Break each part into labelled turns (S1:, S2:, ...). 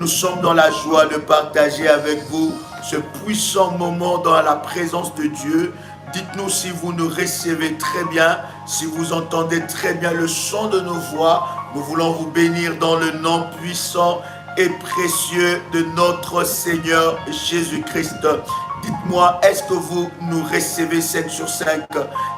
S1: Nous sommes dans la joie de partager avec vous ce puissant moment dans la présence de Dieu. Dites-nous si vous nous recevez très bien, si vous entendez très bien le son de nos voix. Nous voulons vous bénir dans le nom puissant et précieux de notre Seigneur Jésus-Christ. Dites-moi, est-ce que vous nous recevez 5 sur 5?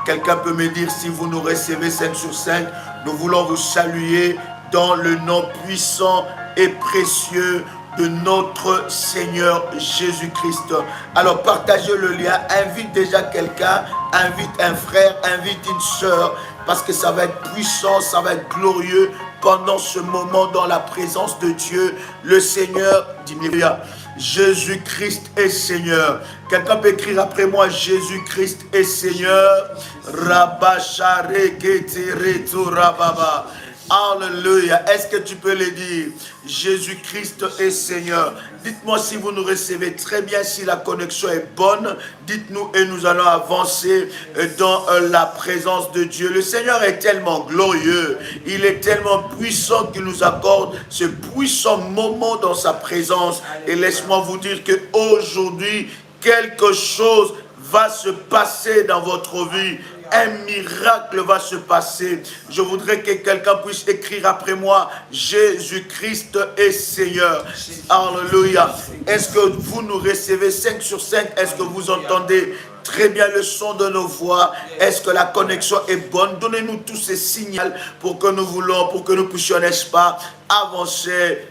S1: Quelqu'un peut me dire si vous nous recevez 5 sur 5? Nous voulons vous saluer dans le nom puissant et précieux de notre Seigneur Jésus-Christ. Alors partagez le lien, invite déjà quelqu'un, invite un frère, invite une sœur, parce que ça va être puissant, ça va être glorieux pendant ce moment dans la présence de Dieu. Le Seigneur, dis-moi, Jésus-Christ est Seigneur. Quelqu'un peut écrire après moi, Jésus-Christ est Seigneur. Rabashare keteretu rababa. Alléluia. Est-ce que tu peux le dire? Jésus-Christ est Seigneur. Dites-moi si vous nous recevez très bien, si la connexion est bonne. Dites-nous et nous allons avancer dans la présence de Dieu. Le Seigneur est tellement glorieux. Il est tellement puissant qu'il nous accorde ce puissant moment dans sa présence. Et laisse-moi vous dire qu'aujourd'hui, quelque chose va se passer dans votre vie. Un miracle va se passer. Je voudrais que quelqu'un puisse écrire après moi, Jésus-Christ est Seigneur. Alléluia. Est-ce que vous nous recevez 5 sur 5? Est-ce que vous entendez très bien le son de nos voix? Est-ce que la connexion est bonne? Donnez-nous tous ces signaux pour que nous puissions, n'est-ce pas, avancer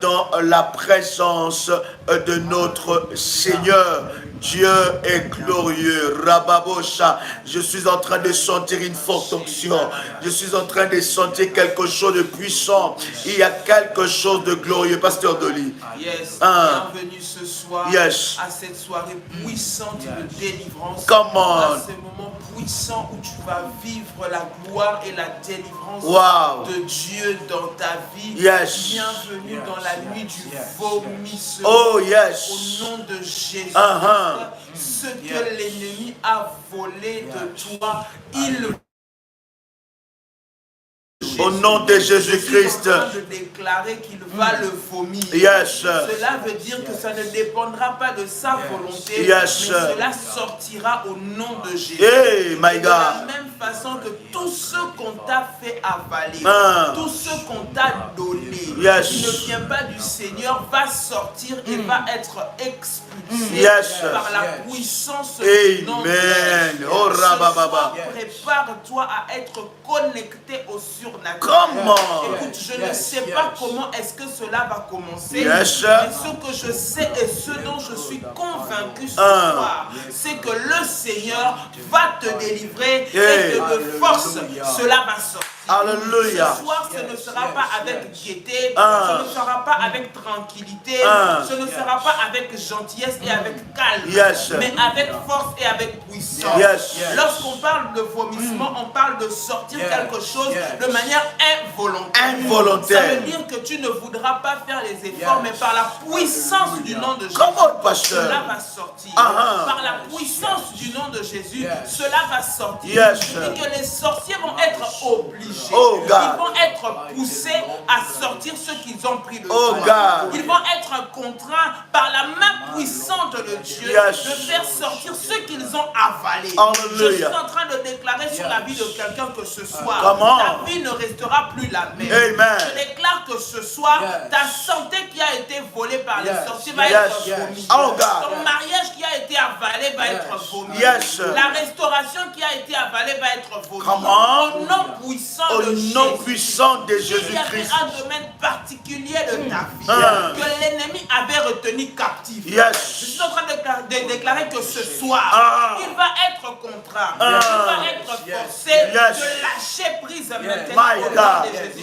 S1: dans la présence de notre Seigneur. Dieu est glorieux. Rababosha. Je suis en train de sentir une forte onction. Je suis en train de sentir quelque chose de puissant. Il y a quelque chose de glorieux. Pasteur Dolly.
S2: Yes. Bienvenue ce soir à cette soirée puissante de délivrance.
S1: Come on.
S2: À ce moment puissant où tu vas vivre la gloire et la délivrance de Dieu dans ta vie.
S1: Yes.
S2: Bienvenue dans la nuit du vomissement.
S1: Oh yes.
S2: Au nom de Jésus. Ce que l'ennemi a volé de toi, il
S1: au nom de Jésus-Christ.
S2: Je suis en train de déclarer qu'il va le vomir.
S1: Yes.
S2: Cela veut dire que ça ne dépendra pas de sa volonté,
S1: yes.
S2: mais cela sortira au nom de Jésus.
S1: Hey, my God.
S2: De la même façon que tout ce qu'on t'a fait avaler, tout ce qu'on t'a donné, qui ne vient pas du Seigneur, va sortir et va être expulsé par la puissance du nom de Jésus.
S1: Oh, rabababa.
S2: Prépare-toi à être connecté au surnaturel.
S1: Comment?
S2: Écoute, je ne sais pas comment est-ce que cela va commencer, mais ce que je sais et ce dont je suis convaincu ce soir, c'est que le Seigneur va te délivrer et que de force, cela va sortir.
S1: Alléluia.
S2: Ce soir, ce ne sera pas avec gaieté, ce ne sera pas avec tranquillité, ce ne sera pas avec gentillesse et avec calme, mais avec force et avec puissance. Lorsqu'on parle de vomissement, on parle de sortir quelque chose de manière involontaire. Ça veut dire que tu ne voudras pas faire les efforts, mais par la puissance du nom de Jésus, cela va sortir. Par la puissance du nom de Jésus, cela va sortir. Et que les sorciers vont être obligés. Ils vont être poussés à sortir ce qu'ils ont pris de toi. Ils vont être contraints par la main puissante de Dieu de faire sortir ce qu'ils ont avalé. Je suis en train de déclarer sur la vie de quelqu'un que ce soir, ta vie ne restera plus la même. Je déclare que ce soir, ta santé qui a été volée par les sorciers va être vomi. Ton mariage qui a été avalé va être vomi. La restauration qui a été avalée va être vomi. Au nom puissant
S1: de Jésus-Christ.
S2: Il y avait un domaine particulier de ta vie que l'ennemi avait retenu captif. Je suis en train de déclarer que ce soir, il va être contraint, il va être forcé de lâcher prise maintenant au nom de Jésus.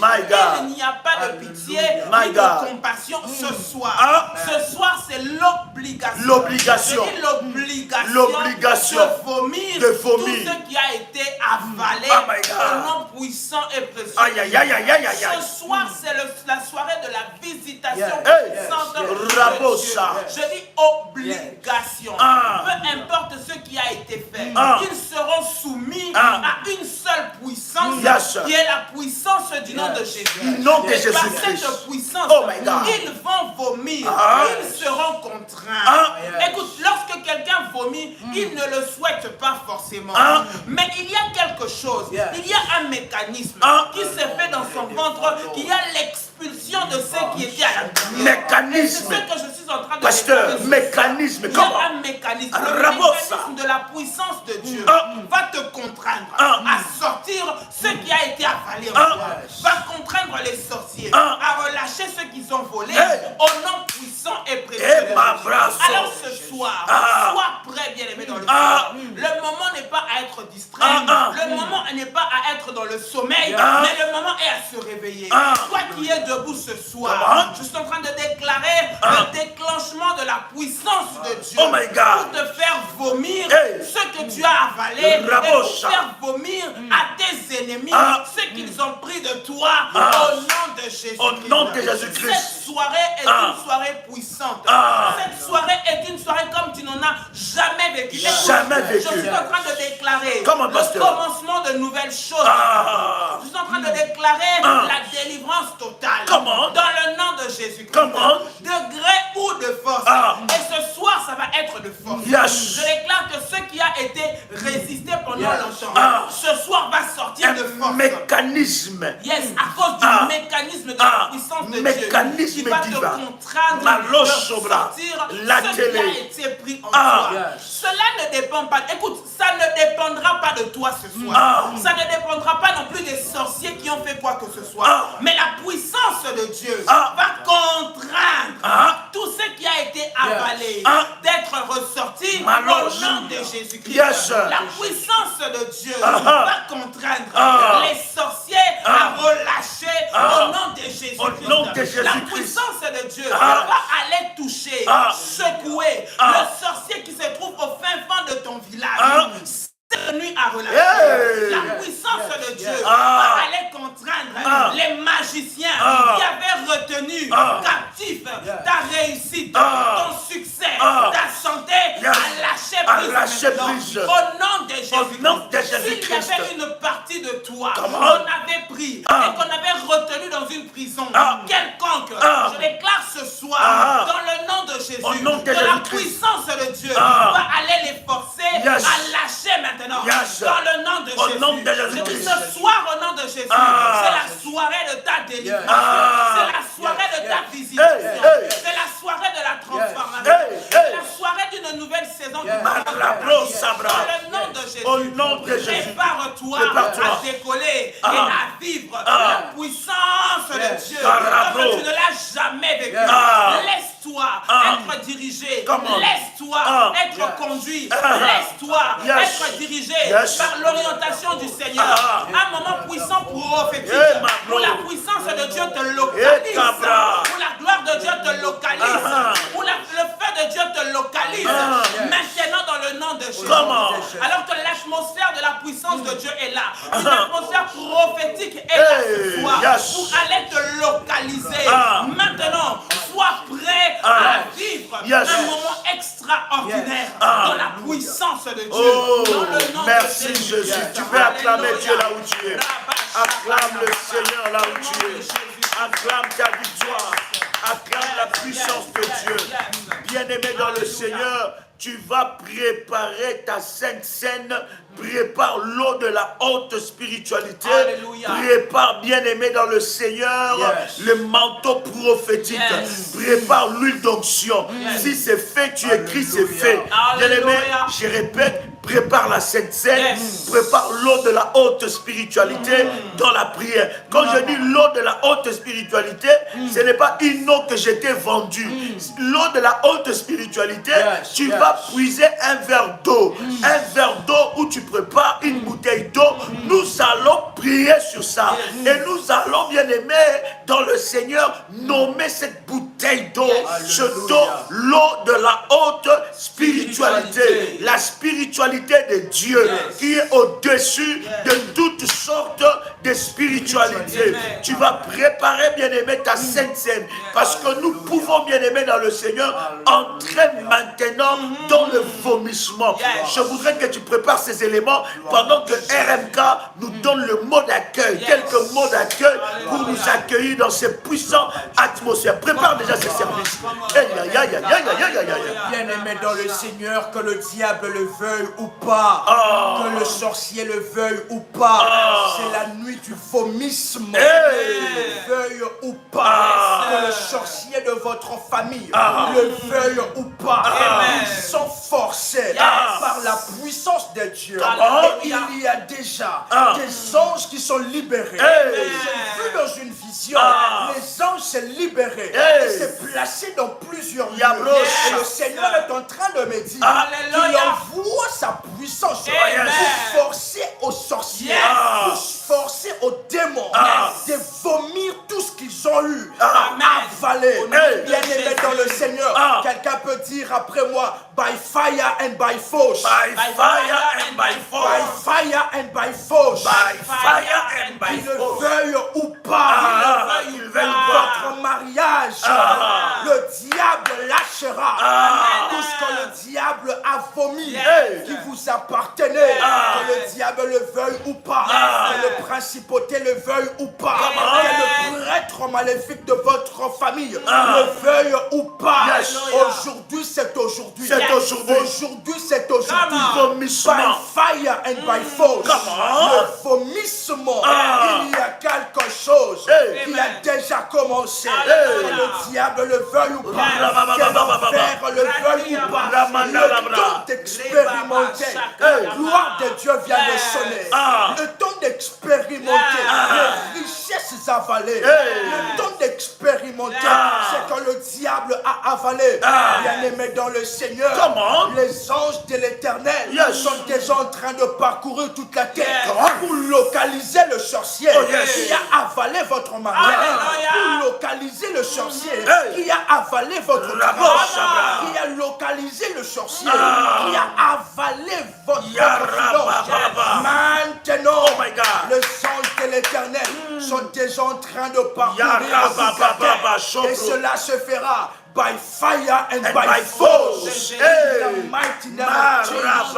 S2: Il n'y a pas de pitié ni de compassion ce soir. Ce soir, c'est l'obligation. L'obligation de vomir tout ce qui a été avalé au nom puissant et précieux. Ce soir, c'est la soirée de la visitation puissante de Dieu. Je dis obligation. Peu importe ce qui a été fait, ils seront soumis à une seule puissance qui est la puissance du nom de Jésus. Et par cette puissance, ils vont vomir, ils seront contraints. Écoute, lorsque quelqu'un vomit, il ne le souhaite pas forcément. Mais il y a quelque chose, il y a un mécanisme qui se fait dans son ventre, qui a l'expulsion de ce qui était à l'intérieur.
S1: Mécanisme.
S2: C'est ce que je suis en train de
S1: Pasteur, mécanisme. Comment?
S2: Il y a un mécanisme. Le mécanisme de la puissance de Dieu va te contraindre à sortir ce qui a été avalé en toi. Va contraindre les sorciers à relâcher ceux qui ont volé au nom puissant et précieux. Alors ce soir, sois prêt, bien-aimé, dans le cœur. Le moment n'est pas à être distrait. Le moment n'est pas à être dans le sommeil, mais le moment est à se réveiller. Toi qui es debout ce soir, je suis en train de déclarer le déclenchement de la puissance de Dieu pour te faire vomir ce que tu as avalé et pour faire vomir à tes ennemis ce qu'ils ont pris de toi au nom de Jésus-Christ.
S1: Au nom de Jésus-Christ.
S2: Cette soirée est une soirée puissante. Cette soirée est une soirée comme tu n'en as jamais vécu.
S1: Jamais vécu.
S2: Je suis en train de déclarer
S1: le
S2: commencement de nouvelles choses. Je suis en train de déclarer la délivrance totale. Dans le nom de Jésus-Christ. De gré ou de force. Et ce soir, ça va être de force. Je déclare que ce qui a été résisté pendant longtemps, ce soir va sortir de force.
S1: Mécanisme.
S2: À cause du mécanisme de la puissance de Dieu qui va te contraindre de sortir ce qui a été pris en toi. Cela ne dépend pas. Écoute, ça ne dépendra pas de toi ce soir. Ça ne dépendra pas non plus des sorciers qui ont fait quoi que ce soit. Mais la puissance de Dieu va contraindre tout ce qui a été avalé d'être ressorti au nom de Jésus-Christ. La puissance de Dieu va contraindre les sorciers à relâcher au nom de Jésus-Christ. La puissance de Dieu va aller toucher, secouer le sorcier qui se trouve au fin fond de ton village. Nuit à relâcher. La puissance de Dieu va aller contraindre les magiciens qui avaient retenu captif ta réussite, ton succès, ta santé, à lâcher prise. Au nom de Jésus-Christ. S'il y avait une partie de toi qu'on avait pris et qu'on avait retenu dans une prison quelconque, je déclare ce soir dans le nom de Jésus que la puissance de Dieu va aller les forcer à lâcher maintenant. Dans le nom de Jésus. Je dis ce soir au nom de Jésus, c'est la soirée de ta délivrance. C'est la soirée de ta visitation. C'est la soirée de la transformation. C'est la soirée d'une nouvelle saison qui va dans le nom de Jésus. Prépare-toi à décoller et à vivre la puissance de Dieu comme tu ne l'as jamais vécu. Laisse-toi être dirigé. Laisse-toi être conduit. Laisse-toi être dirigé par l'orientation du Seigneur. Un moment puissant prophétique où la puissance de Dieu te localise, où la gloire de Dieu te localise, où le feu de Dieu te localise. Maintenant dans le nom de Jésus. Alors que l'atmosphère de la puissance de Dieu est là, une atmosphère prophétique est là ce soir pour aller te localiser. Maintenant, sois prêt à vivre un moment extraordinaire dans la puissance de Dieu.
S1: Merci Jésus. Tu peux acclamer Dieu là où tu es. Acclame le Seigneur là où tu es. Acclame ta victoire. Acclame la puissance de Dieu. Bien-aimé dans le Seigneur, tu vas préparer ta sainte scène. Prépare l'eau de la haute spiritualité. Prépare, bien-aimé dans le Seigneur, le manteau prophétique. Prépare l'huile d'onction. Si c'est fait, tu écris, c'est fait. Bien-aimé, je répète, prépare la sainte scène. Prépare l'eau de la haute spiritualité dans la prière. Quand je dis l'eau de la haute spiritualité, ce n'est pas une eau que je t'ai vendue. L'eau de la haute spiritualité, tu vas puiser un verre d'eau. Un verre d'eau où tu prépares une bouteille d'eau. Nous allons prier sur ça. Et nous allons, bien aimé, dans le Seigneur, nommer cette bouteille d'eau. L'eau de la haute spiritualité. La spiritualité de Dieu qui est au-dessus de toute sorte de spiritualité. Tu vas préparer, bien-aimé, ta sainte scène. Parce que nous pouvons, bien-aimé, dans le Seigneur, entrer maintenant dans le vomissement. Je voudrais que tu prépares ces éléments pendant que RMK nous donne le mot d'accueil. Quelques mots d'accueil pour nous accueillir dans ces puissantes atmosphères. Prépare déjà ces services.
S3: Bien-aimé dans le Seigneur, que le diable le veuille ou pas, que le sorcier le veuille ou pas, c'est la nuit du vomissement. Le veuille ou pas, que le sorcier de votre famille le veuille ou pas, ils sont forcés par la puissance de Dieu. Et il y a déjà des anges qui sont libérés. J'ai vu dans une vision, les anges se libérer et se placer dans plusieurs lieux. Et le Seigneur est en train de me dire qu'il envoie sa puissance pour forcer aux sorciers, pour forcer aux démons de vomir tout ce qu'ils ont eu à avaler. Bien-aimé dans le Seigneur, quelqu'un peut dire après moi, by fire and by force.
S1: By fire and by force.
S3: By fire and by force.
S1: By fire and by force.
S3: Qu'il veuille ou pas, votre mariage, le diable lâchera tout ce que le diable a vomi, qui vous appartenait, que le diable le veuille ou pas, que le principauté le veuille ou pas, que le prêtre maléfique de votre famille le veuille ou pas. Aujourd'hui, c'est aujourd'hui. Aujourd'hui, c'est aujourd'hui. By fire and by force. Le vomissement. Il y a quelque chose qui a déjà commencé. Que le diable le veuille ou pas, que l'enfer le veuille ou pas. Le temps d'expérimenter. Gloire de Dieu vient de sonner. Le temps d'expérimenter les richesses avalées. Le temps d'expérimenter ce que le diable a avalé. Bien-aimé dans le Seigneur, les anges de l'Éternel sont déjà en train de parcourir toute la terre pour localiser le sorcier qui a avalé votre mariage, pour localiser le sorcier qui a avalé votre mariage, qui a localisé le sorcier qui a avalé votre finance. Maintenant, les anges de l'Éternel sont déjà en train de parcourir toute la terre, et cela se fera by fire and by force. The mighty name of Jesus.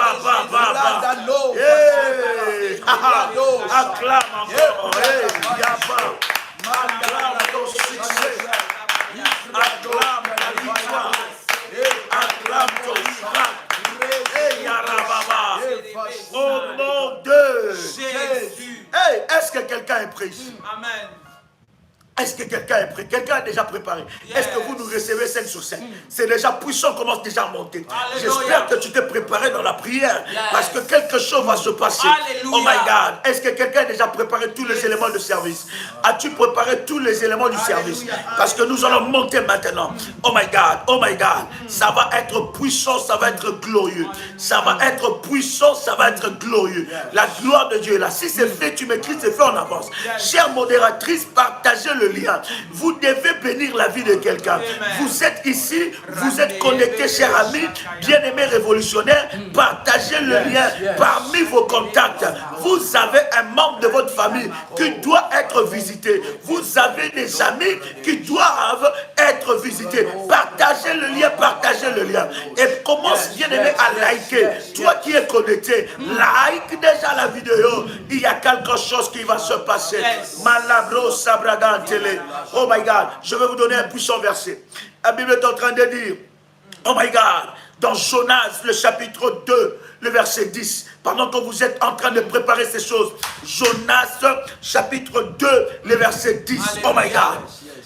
S1: Acclame encore. Acclame ton succès. Acclame ta victoire. Acclame ton miracle. Au nom de Jésus. Est-ce que quelqu'un est prêt?
S2: Amen.
S1: Est-ce que quelqu'un est prêt? Quelqu'un a déjà préparé? Est-ce que vous nous recevez scène sur scène? C'est déjà puissant, commence déjà à monter. J'espère que tu t'es préparé dans la prière parce que quelque chose va se passer.
S2: Alléluia.
S1: Oh my God. Est-ce que quelqu'un a déjà préparé tous les éléments de service? As-tu préparé tous les éléments du service? Parce que nous allons monter maintenant. Oh my God. Oh my God. Ça va être puissant, ça va être glorieux. Ça va être puissant, ça va être glorieux. La gloire de Dieu est là. Si c'est fait, tu m'écris, c'est fait en avance. Chère modératrice, partagez le lien. Vous devez bénir la vie de quelqu'un. Vous êtes ici, vous êtes connectés, chers amis, bien-aimés révolutionnaires. Partagez le lien parmi vos contacts. Vous avez un membre de votre famille qui doit être visité. Vous avez des amis qui doivent être visités. Partagez le lien, partagez le lien. Et commence, bien-aimé, à liker. Toi qui es connecté, like déjà la vidéo. Il y a quelque chose qui va se passer. Malabro Sabragante. Oh my God, je vais vous donner un puissant verset. La Bible est en train de dire, oh my God, dans Jonas, le chapitre 2, le verset 10, pendant que vous êtes en train de préparer ces choses, Jonas, chapitre 2, le verset 10, oh my God,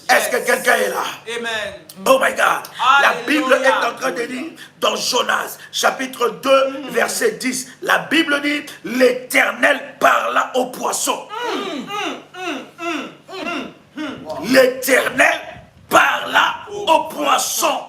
S1: est-ce que quelqu'un est là?
S2: Amen.
S1: Oh my God, la Bible est en train de dire, dans Jonas, chapitre 2, verset 10, la Bible dit, l'Éternel parla aux poissons. L'Éternel parla aux poissons.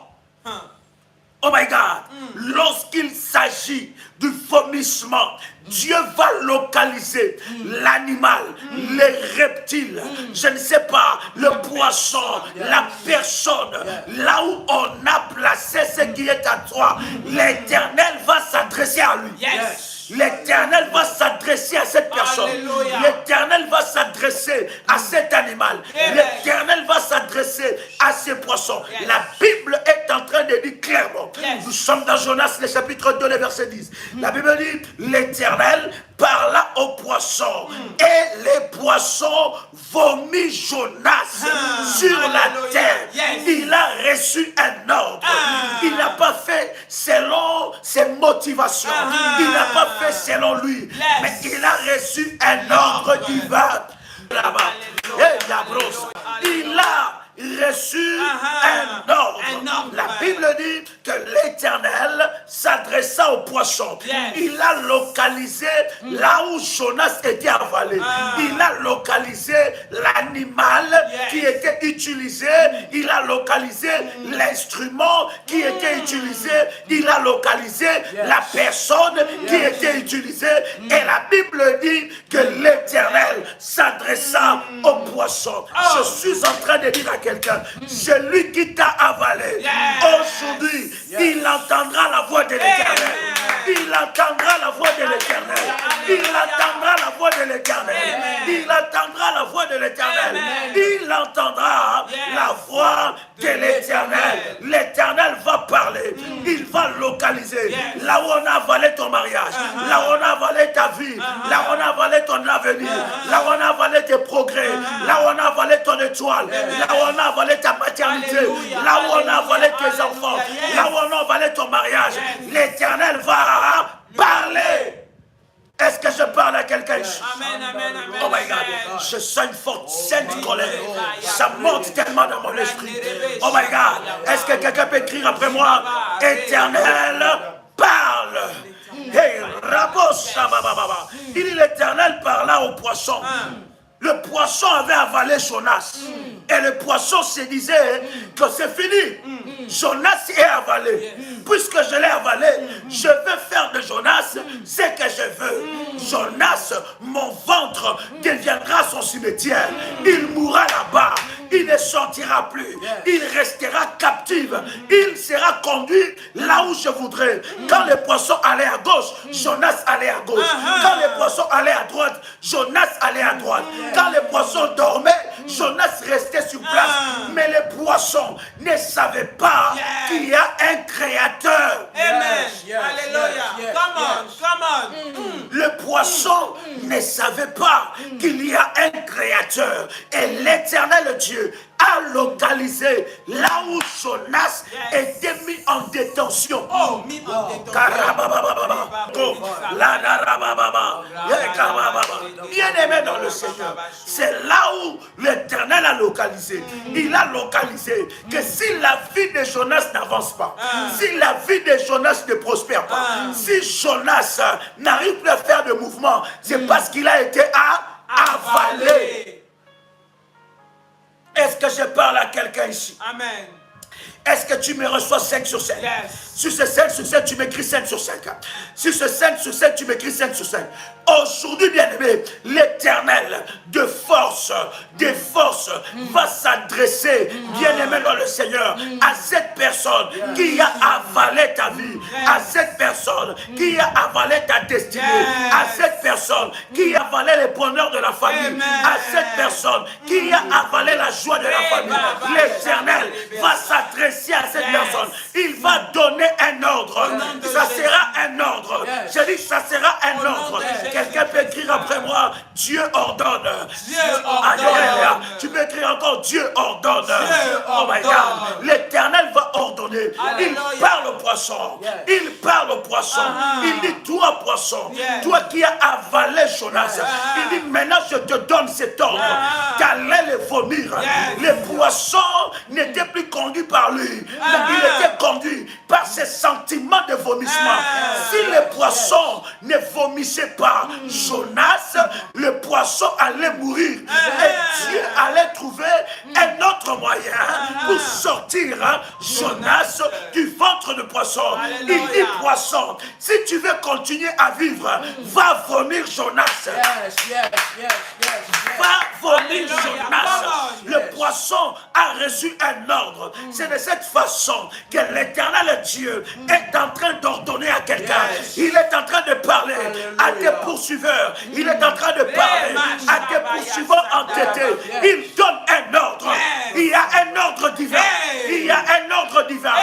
S1: Oh my God. Lorsqu'il s'agit du vomissement, Dieu va localiser l'animal, les reptiles, je ne sais pas, le poisson, la personne, là où on a placé ce qui est à toi. L'Éternel va s'adresser à lui. L'Éternel va s'adresser à cette personne. L'Éternel va s'adresser à cet animal. L'Éternel va s'adresser à ces poissons. La Bible est en train de dire clairement. Nous sommes dans Jonas, le chapitre 2, le verset 10. La Bible dit, l'Éternel parla aux poissons et les poissons vomit Jonas sur la terre. Il a reçu un ordre. Il n'a pas fait selon ses motivations. Il n'a pas fait selon lui. Mais il a reçu un ordre divin. Là-bas. Il a reçu un ordre. La Bible dit que l'Éternel s'adressa aux poissons. Il a localisé là où Jonas était avalé. Il a localisé l'animal qui était utilisé. Il a localisé l'instrument qui était utilisé. Il a localisé la personne qui était utilisée. Et la Bible dit que l'Éternel s'adressa aux poissons. Je suis en train de dire à quelqu'un, celui qui t'a avalé, aujourd'hui, il entendra la voix de l'Éternel. Il entendra la voix de l'Éternel. Il entendra la voix de l'Éternel. Il entendra la voix de l'Éternel. Il entendra la voix de l'Éternel. L'Éternel va parler. Il va localiser là où on a avalé ton mariage, là où on a avalé ta vie, là où on a avalé ton avenir, là où on a avalé tes progrès, là où on a avalé ton étoile, là où on a avalé ta maternité, là où on a avalé tes enfants, là où on a avalé ton mariage. L'Éternel va parler. Est-ce que je parle à quelqu'un ici? Oh my God, je sens une forte sainte colère. Ça monte tellement dans mon esprit. Oh my God, est-ce que quelqu'un peut écrire après moi? Éternel, parle. Hey, il dit l'Éternel parla au poisson. Le poisson avait avalé Jonas. Et le poisson se disait que c'est fini. Jonas est avalé. Puisque je l'ai avalé, je veux faire de Jonas ce que je veux. Jonas, mon ventre deviendra son cimetière. Il mourra là-bas. Il ne sortira plus. Il restera captif. Il sera conduit là où je voudrais. Quand les poissons allaient à gauche, Jonas allait à gauche. Quand les poissons allaient à droite, Jonas allait à droite. Quand les poissons dormaient, Jonas restait sur place. Mais les poissons ne savaient pas qu'il y a un créateur.
S2: Amen. Alléluia. Come on.
S1: Le poisson ne savait pas qu'il y a un créateur. Et l'Éternel Dieu a localisé là où Jonas était mis en détention. Bien-aimé dans le Seigneur, c'est là où l'Éternel a localisé. Il a localisé que si la vie de Jonas n'avance pas, si la vie de Jonas ne prospère pas, si Jonas n'arrive plus à faire de mouvement, c'est parce qu'il a été avalé. Est-ce que je parle à quelqu'un ici?
S2: Amen.
S1: Est-ce que tu me reçois 5 sur 5?
S2: Yes.
S1: Si c'est 5 sur 5, tu m'écris 5 sur 5. Si c'est 5 sur 5, tu m'écris 5 sur 5. Aujourd'hui, bien-aimé, l'Éternel de force, va s'adresser, bien-aimé dans le Seigneur, à cette personne qui a avalé ta vie, à cette personne qui a avalé ta destinée, à cette personne qui a avalé le bonheur de la famille, à cette personne qui a avalé la joie de la famille. L'Éternel va s'adresser à cette personne. Il va donner un ordre. Ça sera un ordre. Je dis, ça sera un ordre. Quelqu'un peut écrire après moi, Dieu ordonne.
S2: Dieu ordonne.
S1: Tu peux écrire encore, Dieu ordonne. Oh my God. L'Éternel va ordonner. Il parle au poisson. Il parle au poisson. Il dit, toi poisson, toi qui as avalé Jonas, il dit, maintenant je te donne cet ordre d'aller le vomir. Les poissons n'étaient plus conduits par lui, mais il était conduit par ses sentiments de vomissement. Si les poissons ne vomissaient pas Jonas, le poisson allait mourir. Et Dieu allait trouver un autre moyen pour sortir Jonas du ventre de poisson. poisson. Il dit poisson, si tu veux continuer à vivre, va vomir Jonas. Va vomir Jonas. Le poisson a reçu un ordre. C'est de cette façon que l'Éternel Dieu est en train d'ordonner à quelqu'un. Il est en train de parler à tes poursuiveurs. Il est en train de parler à tes poursuivants entêtés. Il donne un ordre. Il y a un ordre divin. Il y a un ordre divin.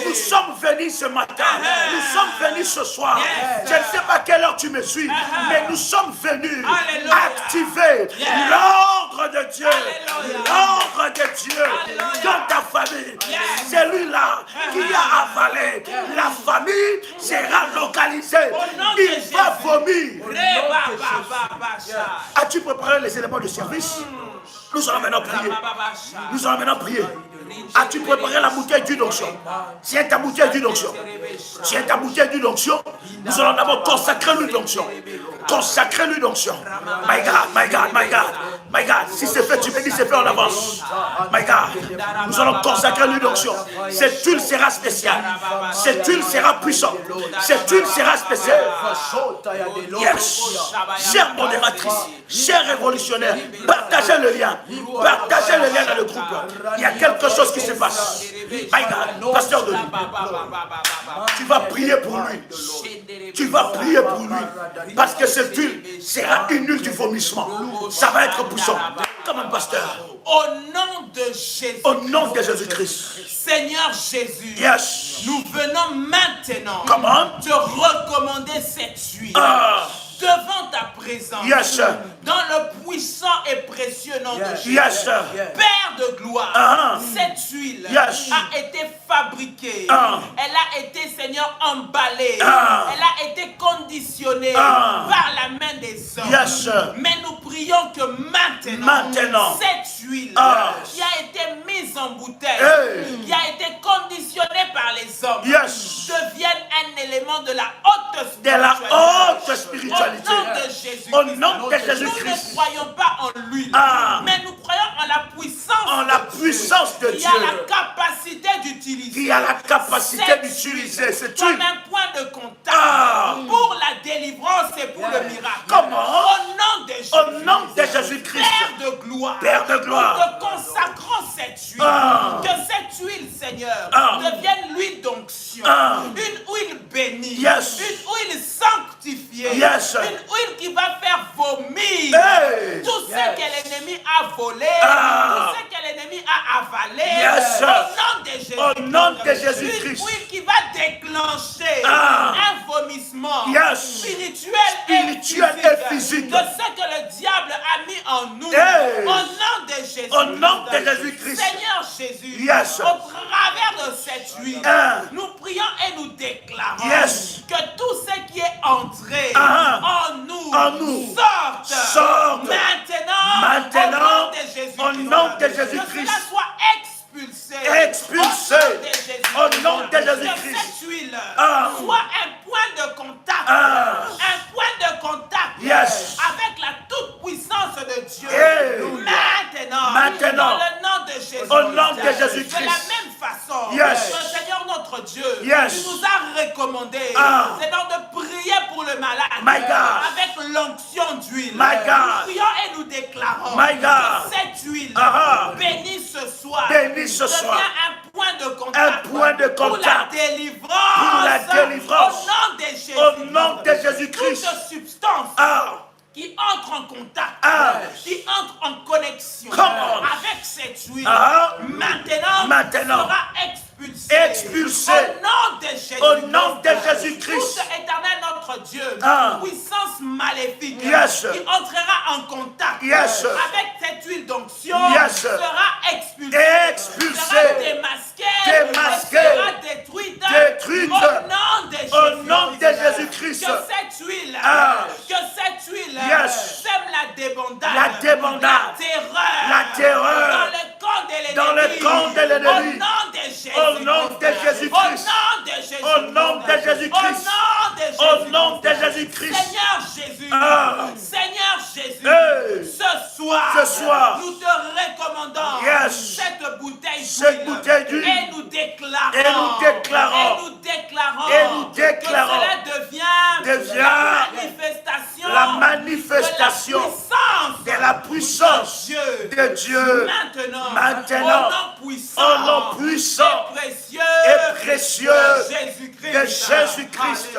S1: Nous sommes venus ce matin. Nous sommes venus ce soir. Je ne sais pas quelle heure tu me suis, mais nous sommes venus activer l'ordre de Dieu. L'ordre de Dieu dans ta famille. Celui-là qui a avalé, la famille sera localisée. Il va vomir. As-tu préparé les éléments de service? Nous allons maintenant prier. Nous allons maintenant prier. As-tu préparé la bouteille d'huile d'onction? Tiens ta bouteille d'huile d'onction. Tiens ta bouteille d'huile d'onction. Nous allons d'abord consacrer l'huile d'onction. Consacrer l'huile d'onction. My God, my God, my God, my God. Si c'est fait, tu me dis c'est fait en avance. My God. Nous allons consacrer l'huile d'onction. Cette huile sera spéciale. Cette huile sera puissante. Cette huile sera spéciale. Yes. Chère modératrice, chère révolutionnaire, partagez le lien. Partagez le lien dans le groupe. Il y a quelque chose qui se passe. My God, pasteur de lui. Tu vas prier pour lui. Tu vas prier pour lui. Parce que cette huile sera une huile du vomissement. Ça va être puissant. Comme un pasteur.
S2: Au nom de Jésus.
S1: Au nom de Jésus-Christ.
S2: Seigneur Jésus.
S1: Yes.
S2: Nous venons maintenant.
S1: Comment?
S2: Te recommander cette huile. Devant ta présence.
S1: Yes.
S2: Dans le puissant et précieux nom de Jésus.
S1: Yes.
S2: Père de gloire. Cette huile a été fabriquée. Elle a été, Seigneur, emballée. Elle a été conditionnée par la main des hommes.
S1: Yes.
S2: Mais nous prions que maintenant cette huile qui a été mise en bouteille, qui a été conditionnée par les hommes, devienne un élément de la haute spiritualité. Au nom de Jésus-Christ. Nous ne croyons pas en l'huile, mais nous croyons en la puissance.
S1: En la puissance de Dieu.
S2: Qui a la capacité d'utiliser.
S1: Qui a la capacité d'utiliser cette huile.
S2: Comme un point de contact pour la délivrance et pour le miracle.
S1: Comment?
S2: Au nom de
S1: Jésus-Christ.
S2: Père de gloire.
S1: Père de gloire.
S2: Nous te consacrons cette huile. Que cette huile, Seigneur, devienne l'huile d'onction. Une huile bénie. Une huile sanctifiée. Une huile qui va faire vomir tout ce que l'ennemi a volé, tout ce que l'ennemi a avalé. Au nom de Jésus-Christ. Une huile qui va déclencher un vomissement spirituel et physique de ce que le diable a mis en nous. Au nom de Jésus-Christ. Seigneur Jésus, au travers de cette huile, nous prions et nous déclarons que tout ce qui est entré en nous sorte maintenant au nom de Jésus-Christ. Que cela soit expulsé au nom de Jésus-Christ. Que cette huile soit un point de contact, avec la toute-puissance de Dieu. Maintenant, dans le nom de Jésus,
S1: au nom de Jésus-Christ.
S2: De la même façon, le Seigneur notre Dieu nous a recommandé, Seigneur, de prier pour le malade avec l'onction d'huile. Nous prions et nous déclarons que cette huile bénie ce soir devient un point de contact, pour la délivrance, au nom de Jésus-Christ. Toute substance qui entre en contact, qui entre en connexion avec cette huile, maintenant sera expulsé au nom de Jésus-Christ. Tout éternel notre Dieu, puissance maléfique qui entrera en contact avec cette huile d'onction sera expulsée, sera démasquée, sera détruite au nom de Jésus-Christ. Que cette huile sème la débandade, la terreur dans le camp de l'ennemi. Au nom de Jésus-Christ. Au nom de Jésus-Christ. Au nom de Jésus-Christ. Seigneur Jésus. Ce soir, nous te recommandons cette bouteille d'huile. Et nous déclarons
S1: Dieu, maintenant, au nom puissant et précieux de Jésus-Christ.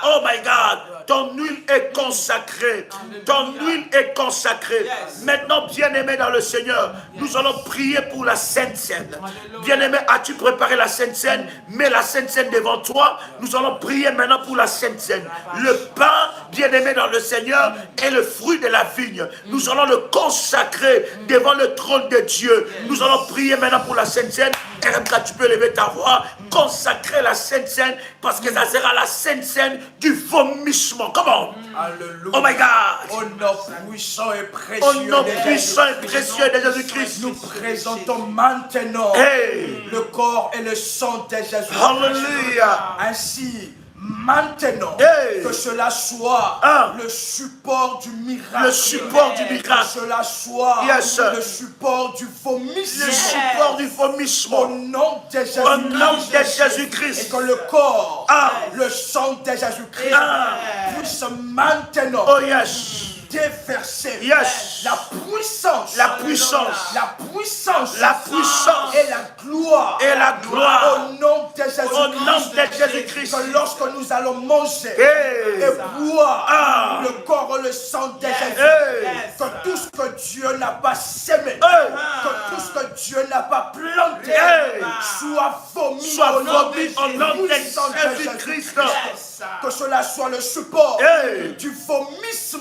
S1: Oh my God, ton huile est consacrée. Ton huile est consacrée. Maintenant, bien-aimé dans le Seigneur, nous allons prier pour la Sainte Seine. Bien-aimé, as-tu préparé la Sainte Seine? Mets la Sainte Seine devant toi. Nous allons prier maintenant pour la Sainte Seine. Le pain, bien-aimé dans le Seigneur, est le fruit de la vigne. Nous allons le consacrer devant le trône de Dieu. Nous allons prier maintenant pour la Sainte Seine. RMK, tu peux lever ta voix, consacrer la Sainte Seine, parce que ça sera la Sainte Seine du vomissement. Comment?
S3: Alléluia.
S1: Oh my God.
S3: Au nom puissant et précieux,
S1: au nom puissant et précieux de Jésus-Christ,
S3: nous présentons maintenant le corps et le sang de Jésus.
S1: Alléluia.
S3: Ainsi, maintenant, que cela soit le support du miracle.
S1: Le support du miracle.
S3: Que cela soit le support du vomissement.
S1: Le support du vomissement.
S3: Au nom de Jésus-Christ.
S1: Au nom de Jésus-Christ.
S3: Et que le corps, le sang de Jésus-Christ puisse maintenant déverser la puissance,
S1: la puissance,
S3: la puissance,
S1: la puissance
S3: et la gloire, au nom de Jésus-Christ.
S1: Au nom de Jésus-Christ.
S3: Que lorsque nous allons manger et boire le corps et le sang de Jésus, que tout ce que Dieu n'a pas sémé, que tout ce que Dieu n'a pas planté, soit vomi au nom de Jésus-Christ. Que cela soit le support du vomisme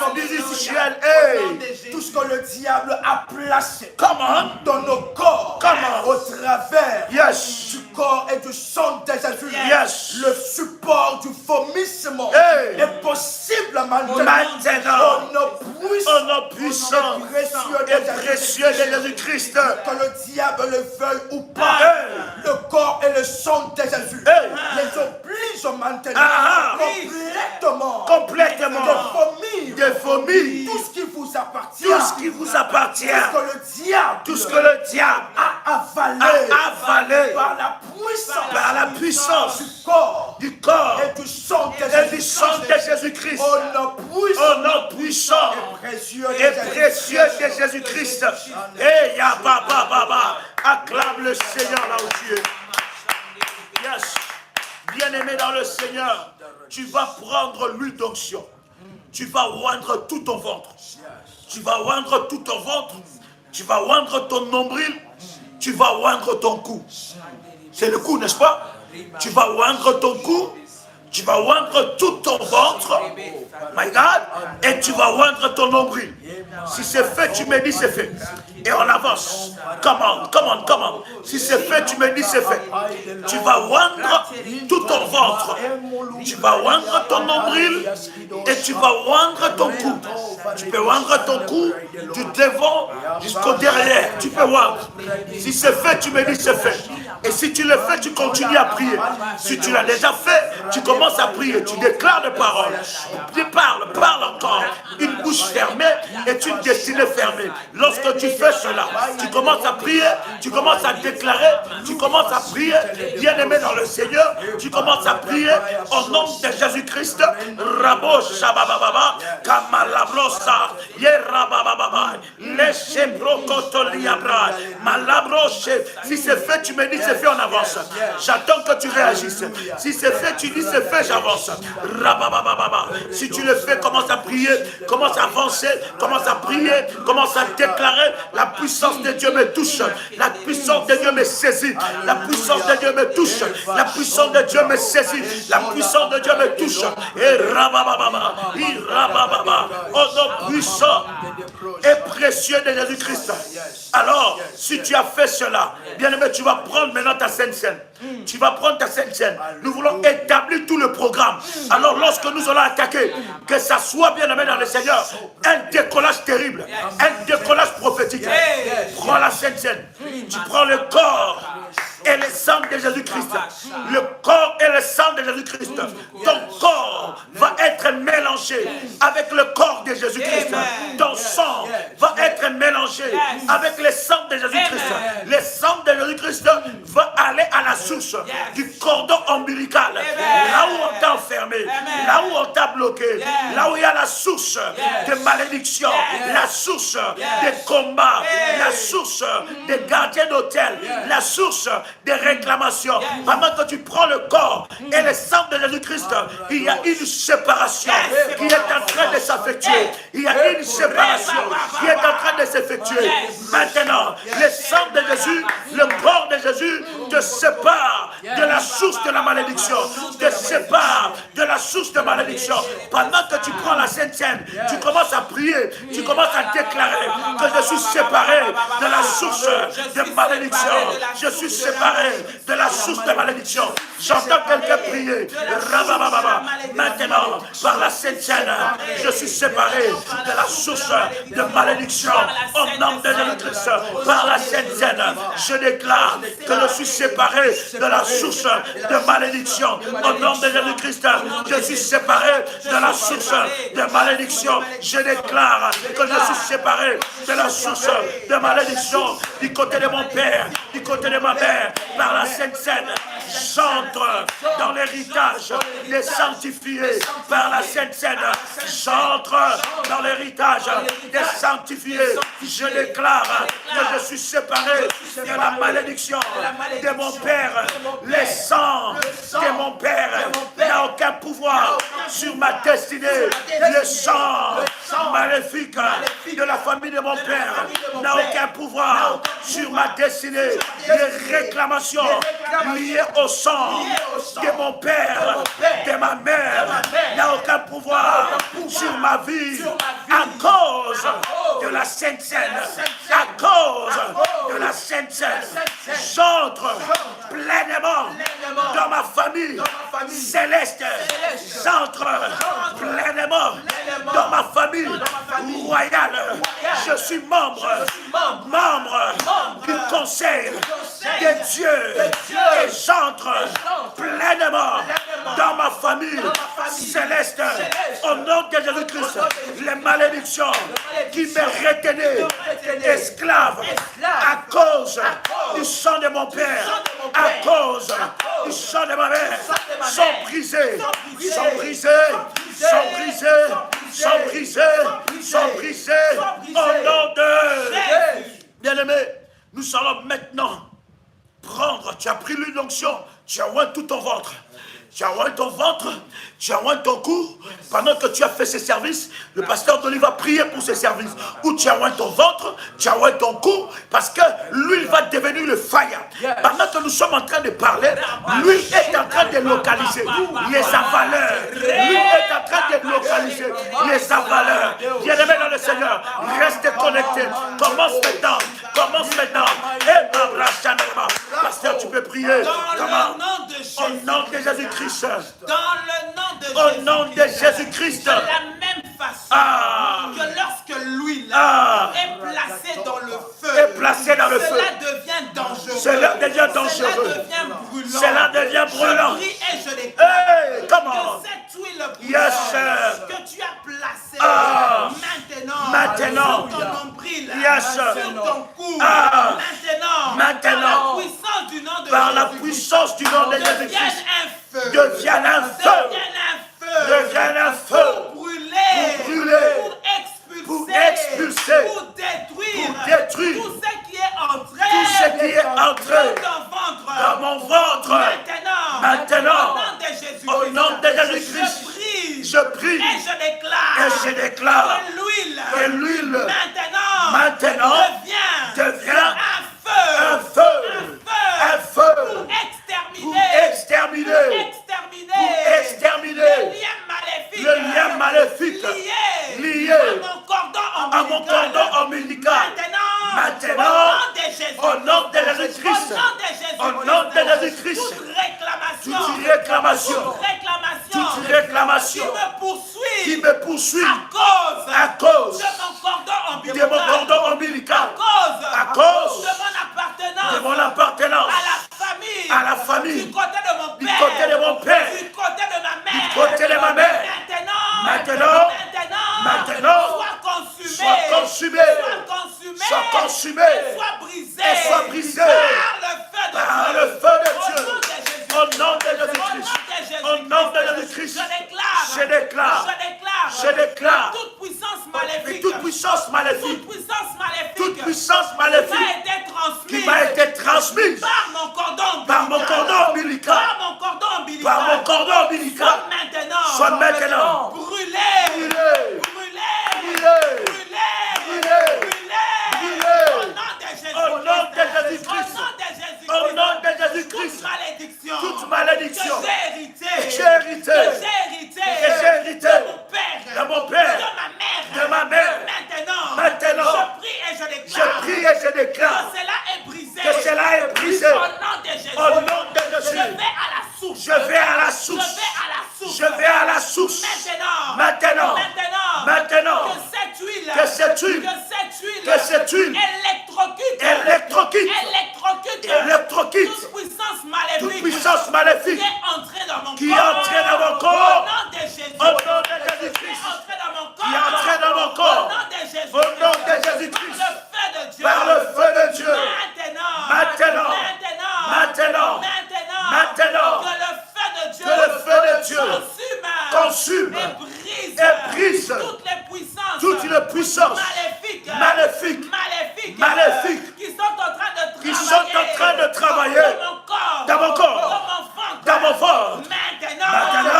S3: spirituel, tout ce que le diable a placé dans nos corps, au travers du corps et du sang de Jésus. Le support du vomissement est possible maintenant. Au nom puissant et précieux de Jésus-Christ. Que le diable le veuille ou pas, le corps et le sang de Jésus les oblige maintenant complètement de vomir tout ce qui vous appartient, tout ce que le diable a avalé par la puissance du corps et du sang de Jésus-Christ. Au nom puissant et précieux de Jésus-Christ. Et acclame le Seigneur là où tu es. Yes. Bien-aimé dans le Seigneur, tu vas prendre l'huile d'onction. Tu vas oindre tout ton ventre. Tu vas oindre tout ton ventre. Tu vas oindre ton nombril. Tu vas oindre ton cou. C'est le cou, n'est-ce pas? Tu vas oindre ton cou. Tu vas oindre tout ton ventre, my God, et tu vas oindre ton nombril. Si c'est fait, tu me dis c'est fait. Et on avance. Comment. Si c'est fait, tu me dis c'est fait. Tu vas oindre tout ton ventre. Tu vas oindre ton nombril et tu vas oindre ton cou. Tu peux oindre ton cou du devant jusqu'au derrière. Tu peux oindre. Si c'est fait, tu me dis c'est fait. Et si tu le fais, tu continues à prier. Si tu l'as déjà fait, tu commences à prier. Tu déclares des paroles. Tu parle encore. Une bouche fermée est une destinée fermée. Lorsque tu fais cela, tu commences à prier, tu commences à déclarer, tu commences à prier. Bien-aimé dans le Seigneur, tu commences à prier au nom de Jésus-Christ. Rabo Shabababa, Kamalabrosa, Yerabababa, Leshebrokotoriabra, Malabroche. Si c'est fait, tu me dis c'est fait, on avance. J'attends que tu réagisses. Si c'est fait, tu dis c'est fait, j'avance. Rabababa. Si tu le fais, commence à prier, commence à avancer, commence à prier, commence à déclarer. La puissance de Dieu me touche. La puissance de Dieu me saisit. La puissance de Dieu me touche. La puissance de Dieu me saisit. La puissance de Dieu me touche. Et rabababa. Au nom puissant et précieux de Jésus-Christ. Alors, si tu as fait cela, bien-aimé, tu vas prendre maintenant ta Sainte Seine. Tu vas prendre ta Sainte Seine. Nous voulons établir tout le programme. Alors, lorsque nous allons attaquer, que ça soit, bien-aimé dans le Seigneur, un décollage terrible, un décollage prophétique. Prends la Sainte Seine. Tu prends le corps et le sang de Jésus-Christ. Le corps et le sang de Jésus-Christ. Ton corps va être mélangé avec le corps de Jésus-Christ. Ton sang va être mélangé avec le sang de Jésus-Christ. Le sang de Jésus-Christ va aller à la source du cordon ombilical. Là où on t'a enfermé.
S1: fermé, là où on t'a bloqué, là où il y a la source de malédiction, la source des combats, la source des gardiens d'hôtel, la source des réclamations. Pendant que tu prends le corps et le sang de Jésus-Christ, il y a une séparation qui est en train de s'effectuer. Il y a une séparation qui est en train de s'effectuer. Maintenant, le sang de Jésus, le corps de Jésus te sépare de la source de la malédiction, te sépare de la source de malédiction. Pendant que tu prends la Sainte Seine, tu commences à prier, tu commences à déclarer que je suis séparé de la source de malédiction. Je suis séparé de la source de malédiction. J'entends quelqu'un prier. Maintenant, par la Sainte Seine, je suis séparé de la source de malédiction. Au nom de Jésus-Christ, par la Sainte Seine, je déclare que je suis séparé de la source de malédiction. Au nom de Jésus-Christ, je suis séparé de la source de malédiction. Je déclare que je suis séparé de la source de malédiction du côté de mon père, du côté de ma mère, par la Sainte Seine. J'entre dans l'héritage des sanctifiés par la Sainte Seine. J'entre dans l'héritage des sanctifiés. Je déclare que je suis séparé de la malédiction de mon père. Le sang de mon père n'a aucun pouvoir sur ma destinée. Le sang maléfique de la famille de mon père n'a aucun pouvoir sur ma destinée. Les réclamations liées au sang de mon père, de ma mère, n'a aucun pouvoir sur ma vie à cause de la Sainte Seine, à cause de la Sainte Seine. J'entre pleinement dans ma famille céleste. J'entre pleinement dans ma famille royale. Je suis membre du conseil de Dieu et j'entre pleinement dans ma famille céleste. Au nom de Jésus-Christ, les malédictions qui me retenaient esclave à cause du sang de mon père, à cause du sang de ma mère, sont brisées, sont brisées, sont brisées, sont brisées, sont brisées. Au nom de Jésus. Bien-aimé, nous allons maintenant prendre, tu as pris l'huile d'onction, tu as oint tout ton ventre. Tu as oint ton ventre, tu as oint ton cou. Pendant que tu as fait ces services, le pasteur Denis va prier pour ces services. Ou tu as oint ton ventre, tu as oint ton cou, parce que l'huile va devenir le fire. Pendant que nous sommes en train de parler, l'huile est en train de localiser les avaleurs. L'huile est en train de localiser les avaleurs. Bien-aimé dans le Seigneur, reste connecté. Commence maintenant. Commence maintenant. Pasteur, tu peux prier. Comment? Au nom de Jésus-Christ. Au nom de Jésus-Christ.
S2: De la même façon que lorsque l'huile est placée dans le feu, cela devient dangereux.
S1: Cela devient dangereux.
S2: Cela devient brûlant.
S1: Je
S2: prie et je déclare que cette huile brûlante que tu as placée maintenant sur ton nombril, sur ton cou, maintenant, par la puissance du nom de Jésus-Christ, devienne un feu, pour brûler, pour expulser, pour détruire tout ce qui est entré
S1: dans mon ventre. Maintenant, au nom de Jésus-Christ, je prie et je déclare que l'huile maintenant devient un feu pour exterminer le lien maléfique lié à mon cordon ombilical. Maintenant, au nom de Jésus-Christ, toute réclamation qui me poursuit à cause de mon cordon ombilical, à cause de mon appartenance à la famille, du côté de mon père, du côté de ma mère. Maintenant, soit consumé, et soit brisé par le feu de Dieu. Au nom de Jésus-Christ. Au nom de Jésus-Christ. Je déclare. Je déclare.
S2: Toute puissance maléfique.
S1: Toute puissance maléfique.
S2: Toute puissance maléfique.
S1: Toute puissance maléfique. Qui m'a été transmise.
S2: Par mon cordon ombilical.
S1: Par mon cordon ombilical.
S2: Par mon cordon ombilical.
S1: Par mon cordon ombilical.
S2: Soit maintenant. Brûlé. Au nom de Jésus-Christ.
S1: Au nom de Jésus-Christ. Toute malédiction.
S2: Que j'ai hérité. De mon père.
S1: De ma mère. Maintenant.
S2: Je prie et je déclare.
S1: Que cela est brisé. Au nom de Jésus. Je vais à la source. Je vais à la source. Maintenant. Que cette huile électrocute toute puissance maléfique qui est entrée dans mon corps. Au nom de Jésus-Christ. Qui est entrée dans mon corps. Au nom de Jésus-Christ. Par le feu de Dieu. Maintenant. Que le feu de Dieu consume et brise toute une puissance maléfique qui sont en train de travailler dans mon corps, dans mon ventre. Maintenant,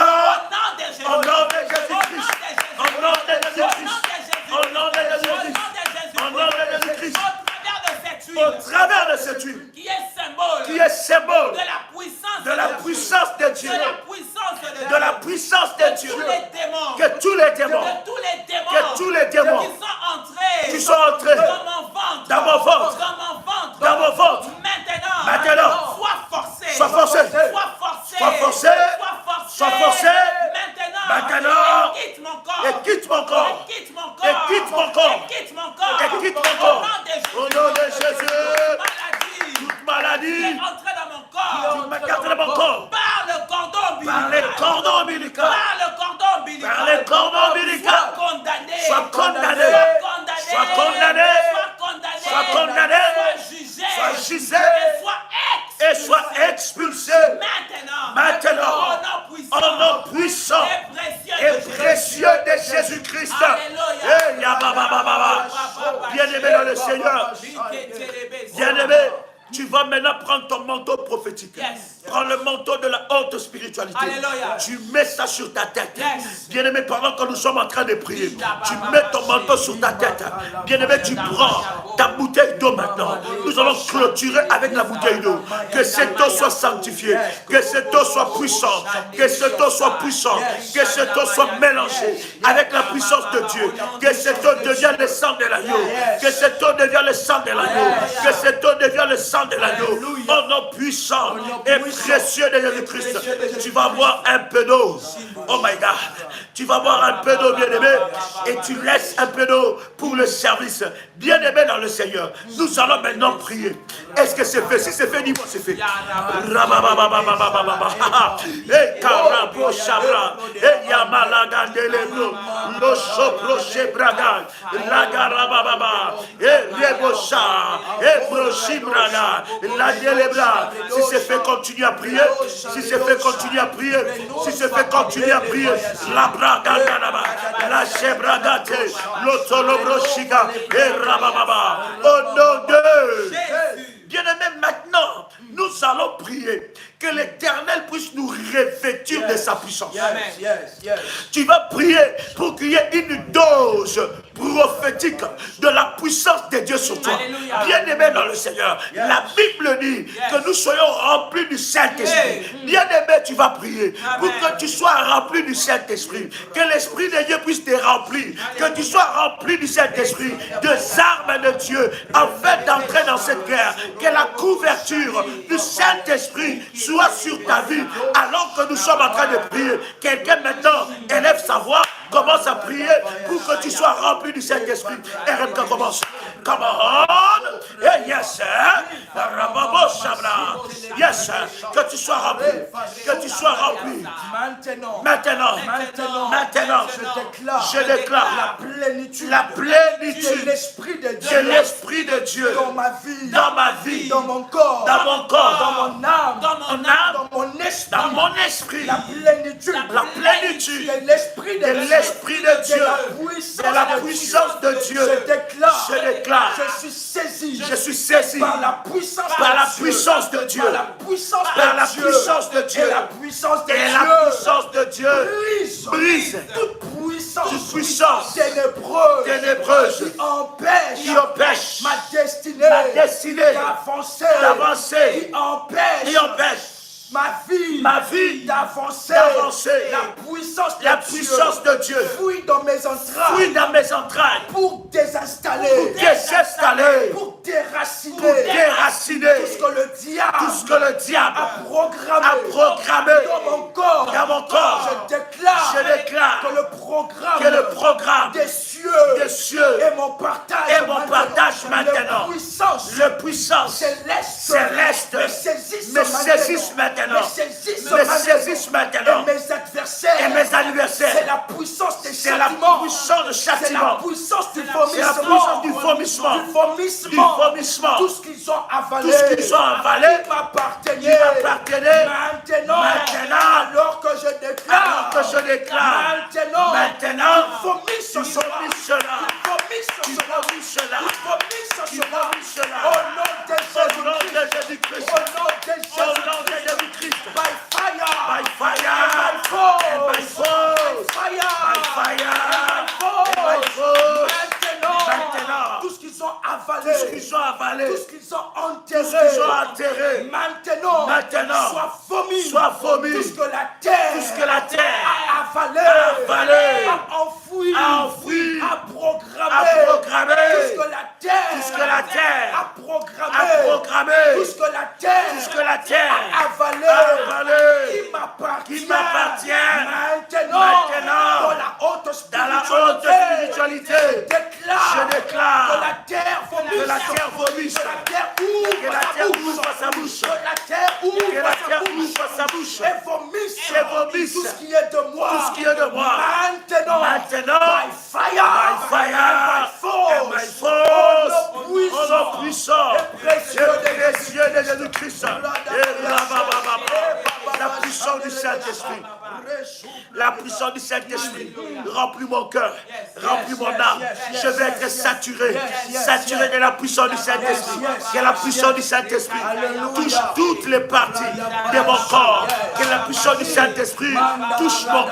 S1: au nom de Jésus-Christ, au nom de Jésus-Christ, au nom de Jésus-Christ, au nom de Jésus-Christ, au travers de cette huile qui est symbole de la puissance de Dieu, de la puissance de Dieu, que tous les démons qui sont entrés dans mon ventre, maintenant, soient forcés, maintenant, et quitte mon corps, au nom de Jésus. Toute maladie qui est entrée dans mon corps, par les cordons ombilicaux, soit condamné, soit jugé et soit expulsé. Maintenant, au nom puissant et précieux de Jésus-Christ. Bien-aimé dans le Seigneur, bien-aimé, tu vas maintenant prendre ton manteau prophétique. Prends le manteau de la haute spiritualité.
S2: Alléluia.
S1: Tu mets ça sur ta tête. Bien-aimé, pendant que nous sommes en train de prier, tu mets ton manteau sur ta tête. Bien-aimé, tu prends ta bouteille d'eau maintenant. Nous allons clôturer avec la bouteille d'eau. Que cette eau soit sanctifiée. Que cette eau soit puissante. Que cette eau soit puissante. Que cette eau soit mélangée avec la puissance de Dieu. Que cette eau devienne le sang de l'agneau. Que cette eau devienne le sang de l'agneau. Que cette eau devienne le sang de l'agneau. Au nom puissant et précieux de Jésus-Christ. Tu vas boire un peu d'eau. Oh my God. Tu vas boire un peu d'eau, bien-aimé. Et tu laisses un peu d'eau pour le service. Bien-aimé dans le Seigneur. Nous allons maintenant prier. Est-ce que c'est fait? Si c'est fait, dis-moi c'est fait. Et Karabo Shabra. Et Yamalaga Delebro. Lo Sopro Shebraga. Lagarababa. Et Rebosha. Et Broshibraga. La Delebra. Si c'est fait, continue à prier. Si c'est fait, continue à prier. Si c'est fait, continue à prier. La Braga Ganaba. La Shebragate. L'Otolobrochiga. Et Rabababa. Au nom de Jésus. Bien-aimé, maintenant, nous allons prier que l'Éternel puisse nous revêtir de sa puissance. Tu vas prier pour qu'il y ait une dose prophétique de la puissance de Dieu sur toi. Bien-aimé dans le Seigneur, la Bible dit que nous soyons remplis du Saint-Esprit. Bien-aimé, tu vas prier pour que tu sois rempli du Saint-Esprit. Que l'Esprit de Dieu puisse te remplir. Que tu sois rempli du Saint-Esprit, des armes de Dieu, afin d'entrer dans cette guerre. Que la couverture du Saint-Esprit soit sur ta vie alors que nous sommes en train de prier. Quelqu'un maintenant élève sa voix, commence à prier pour que tu sois rempli du Saint-Esprit. Et Rebecca commence. Come on! Et yes, sir. Yes, sir. Que tu sois rempli. Que tu sois rempli. Maintenant. Je déclare la plénitude de l'Esprit de Dieu
S3: dans ma vie, dans mon corps,
S1: dans mon
S3: dans mon âme,
S1: dans mon
S3: dans mon esprit.
S1: Dans mon esprit.
S3: La plénitude.
S1: La plénitude.
S3: De l'esprit de Dieu.
S1: De la puissance de Dieu. Je déclare.
S3: Je suis saisi.
S1: Je suis saisi.
S3: Par la puissance
S1: de Dieu.
S3: Par la puissance
S1: Par la puissance de Dieu.
S3: Et la puissance de
S1: Et
S3: Dieu.
S1: la puissance de Dieu.
S3: Brise. Toute puissance.
S1: Ténébreuse.
S3: Qui empêche ma destinée. D'avancer. Qui empêche ma vie d'avancer. La puissance de Dieu fouille dans mes entrailles pour désinstaller, pour déraciner tout ce que le diable a programmé dans mon corps. Je déclare que le programme des cieux est mon partage maintenant. Le puissance céleste me saisissent maintenant. Et mes adversaires. C'est la puissance des châtiments. C'est la puissance du vomissement. Tout ce qu'ils ont avalé. M'appartenait. Maintenant, alors que je déclare. Maintenant, vomisse cela. Au nom de Jésus-Christ. By fire, and by force. Maintenant, tout ce qu'ils ont avalé, tout ce qu'ils ont enterré, maintenant, soit vomi, tout ce que la terre a avalé, a enfoui, a programmé, tout ce que la terre a programmé, tout ce que la terre a avalé, qui m'appartient maintenant, dans la haute spiritualité. Je déclare que la terre vomisse, que la terre ouvre sa bouche, et vomisse tout ce qui est de moi. Maintenant, by fire, and by force, au nom puissant et précieux de Jésus-Christ. La puissance du Saint-Esprit. La puissance du Saint-Esprit remplit mon cœur, remplit mon âme. Je vais être saturé de la puissance du Saint-Esprit. Que la puissance du Saint-Esprit touche toutes les parties de mon corps. Que la puissance du Saint-Esprit touche mon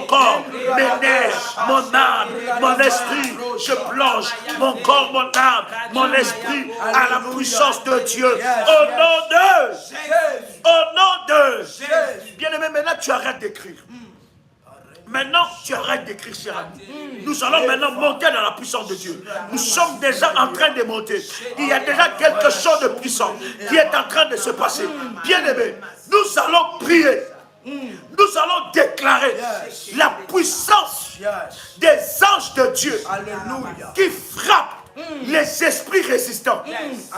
S3: corps, mes nerfs, mon âme, mon esprit. Je plonge mon corps, mon âme, mon esprit à la puissance de Dieu. Au nom de Bien-aimé, maintenant tu arrêtes d'écrire. Maintenant, tu arrêtes d'écrire, cher ami. Nous allons maintenant monter dans la puissance de Dieu. Nous sommes déjà en train de monter. Il y a déjà quelque chose de puissant qui est en train de se passer. Bien-aimé, nous allons prier. Nous allons déclarer la puissance des anges de Dieu qui frappent les esprits résistants.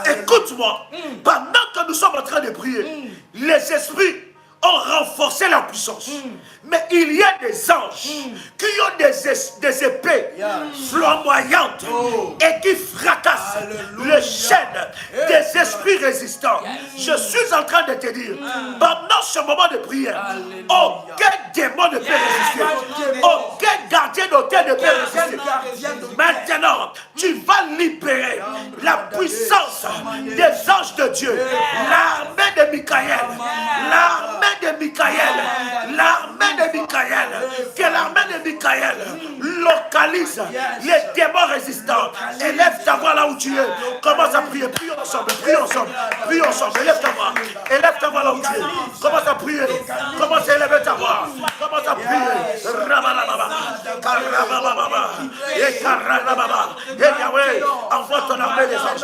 S3: Écoute-moi, pendant que nous sommes en train de prier, les esprits ont renforcé la puissance. Mais il y a des anges qui ont des épées flamboyantes et qui fracassent les chaînes des esprits résistants. Je suis en train de te dire, pendant ce moment de prière, aucun démon ne peut résister. Aucun gardien d'hôtel ne peut résister. Maintenant, tu vas libérer la puissance des anges de Dieu. L'armée de Michael. Que l'armée de Michael localise les démons résistants. Élève ta voix là où tu es. Commence à prier. Prie ensemble. Élève ta voix là où tu es. Commence à prier. Commence à élever ta voix. Commence à prier. Et Yahweh, envoie ton armée des anges.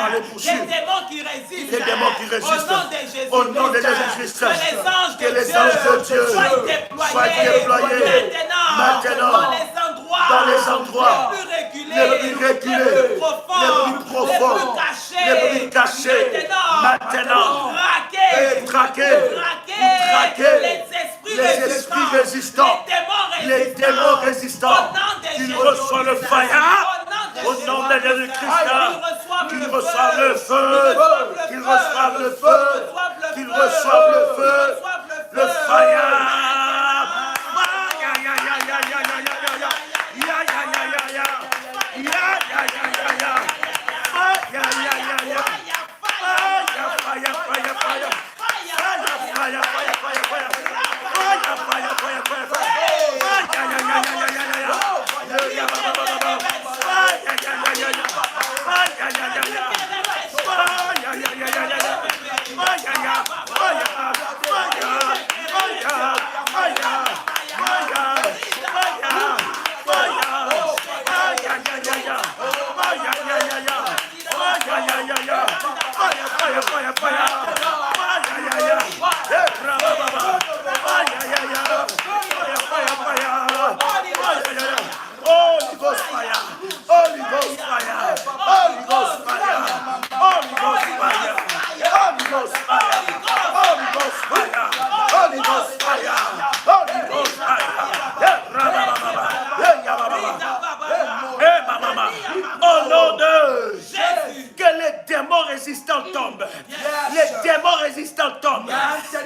S2: aller poursuivre. Les démons qui résistent.
S1: Au nom de Jésus-Christ.
S2: Que les anges de Dieu soient déployés. Maintenant. Dans les endroits les plus reculés, les plus profonds, les plus cachés. Maintenant. Traquer les esprits résistants, les démons résistants, qu'ils reçoivent le fire au nom de Jésus-Christ, qu'ils reçoivent le feu, qu'ils reçoivent le feu, qu'ils reçoivent le feu, le fire.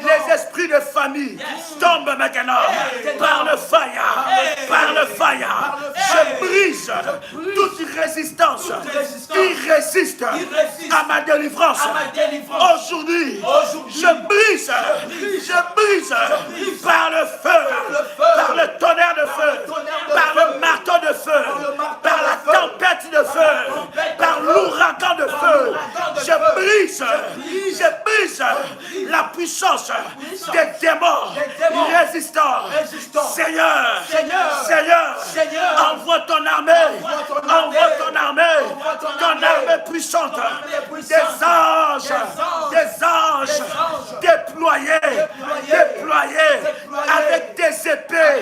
S2: Les esprits de famille tombent maintenant par le fire. Par le fire. Je brise toute résistance qui résiste à ma délivrance. Aujourd'hui, je brise par le feu, par le tonnerre de feu, par le marteau de feu, par la tempête de feu, par l'ouragan de feu. Je brise la puissance des démons résistants. Seigneur, envoie ton armée, ton armée puissante, des anges déployés avec des épées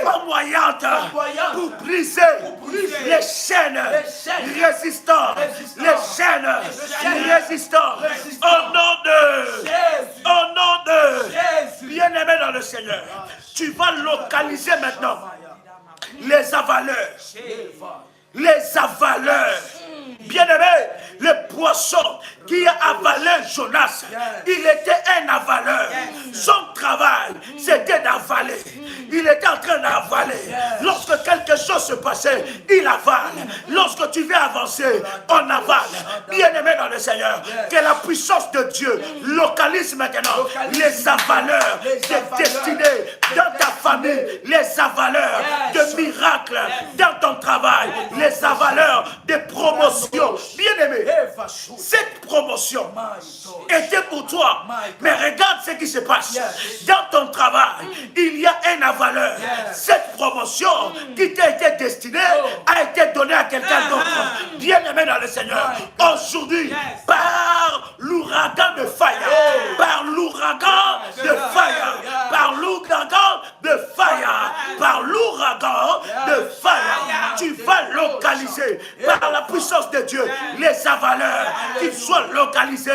S2: flamboyantes pour briser les chaînes résistantes, au nom de bien-aimé dans le Seigneur. Tu vas localiser maintenant les avaleurs. Bien-aimé, le poisson qui a avalé Jonas, il était un avaleur. Son travail, c'était d'avaler. Il était en train d'avaler. Lorsque quelque chose se passait, il avale. Lorsque tu veux avancer, on avale. Bien-aimé dans le Seigneur, que la puissance de Dieu localise maintenant les avaleurs de destinée dans ta famille, les avaleurs de miracles dans ton travail, les avaleurs de promotion. Bien-aimé, cette promotion était pour toi. Mais regarde ce qui se passe. Dans ton travail, il y a un avaleur. Cette promotion qui t'a été destinée a été donnée à quelqu'un d'autre. Bien-aimé dans le Seigneur, aujourd'hui, par l'ouragan de fire, par l'ouragan de fire, par l'ouragan de fire, par l'ouragan de fire, tu vas localiser par la puissance de Dieu les avaleurs, qu'ils soient localisés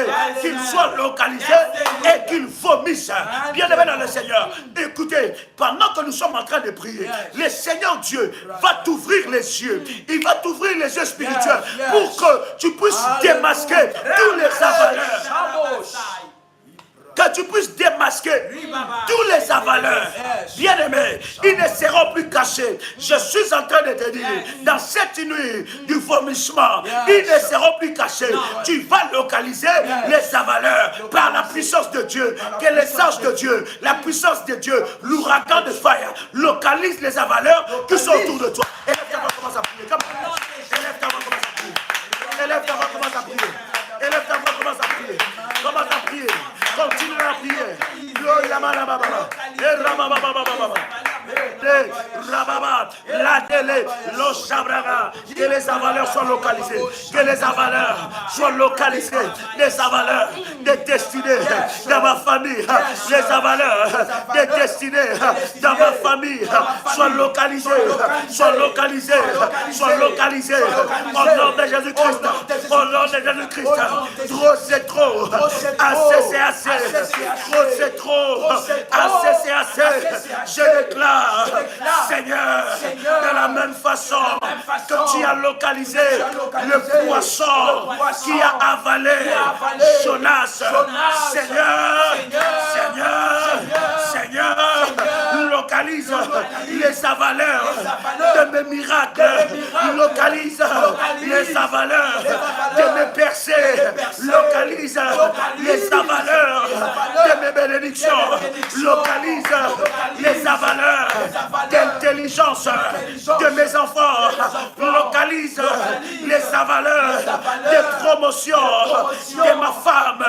S2: et qu'ils vomissent. Bien-aimé dans le Seigneur, écoutez, pendant que nous sommes en train de prier, le Seigneur Dieu va t'ouvrir les yeux. Il va t'ouvrir les yeux spirituels pour que tu puisses démasquer tous les avaleurs. Que tu puisses démasquer tous les avaleurs. Bien-aimés, ils ne seront plus cachés. Je suis en train de te dire, dans cette nuit du vomissement, ils ne seront plus cachés. Tu vas localiser les avaleurs par la puissance de Dieu. Que les anges de Dieu, la puissance de Dieu, l'ouragan de fire, localise les avaleurs qui sont autour de toi. Élève-toi, commence à prier. Élève-toi, commence à prier. Élève-toi, commence à prier. Élève-toi, commence à prier. Commence à prier. Continue à prier.
S1: Radele, Lochabraga, que les avaleurs soient localisés, que les avaleurs soient localisés, les avaleurs des destinées dans ma famille, les avaleurs des destinées dans ma famille, soient localisés, soient localisés, soient localisés, au nom de Jésus-Christ, au nom de Jésus-Christ. Trop c'est trop, assez c'est assez, trop c'est trop, assez c'est assez. Je déclare, Seigneur, de la même façon que tu as localisé le poisson qui a avalé Jonas, Seigneur, localise les avaleurs de mes miracles, localise les avaleurs de mes percées, localise les avaleurs de mes bénédictions, localise les avaleurs d'intelligence de mes enfants, localise les avaleurs de promotion de ma femme,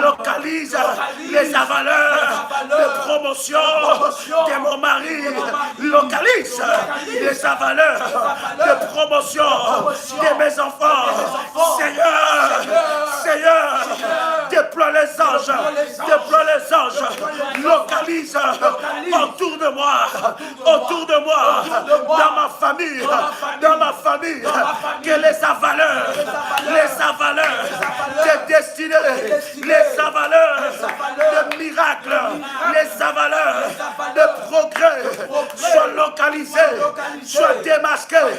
S1: localise les avaleurs de promotion de mon mari, localise les avaleurs de promotion de mes enfants. Seigneur, déploie les anges, localise autour de moi, dans ma famille, que les avaleurs de destinée, les avaleurs de miracles, les avaleurs de progrès soient localisés, soient démasqués,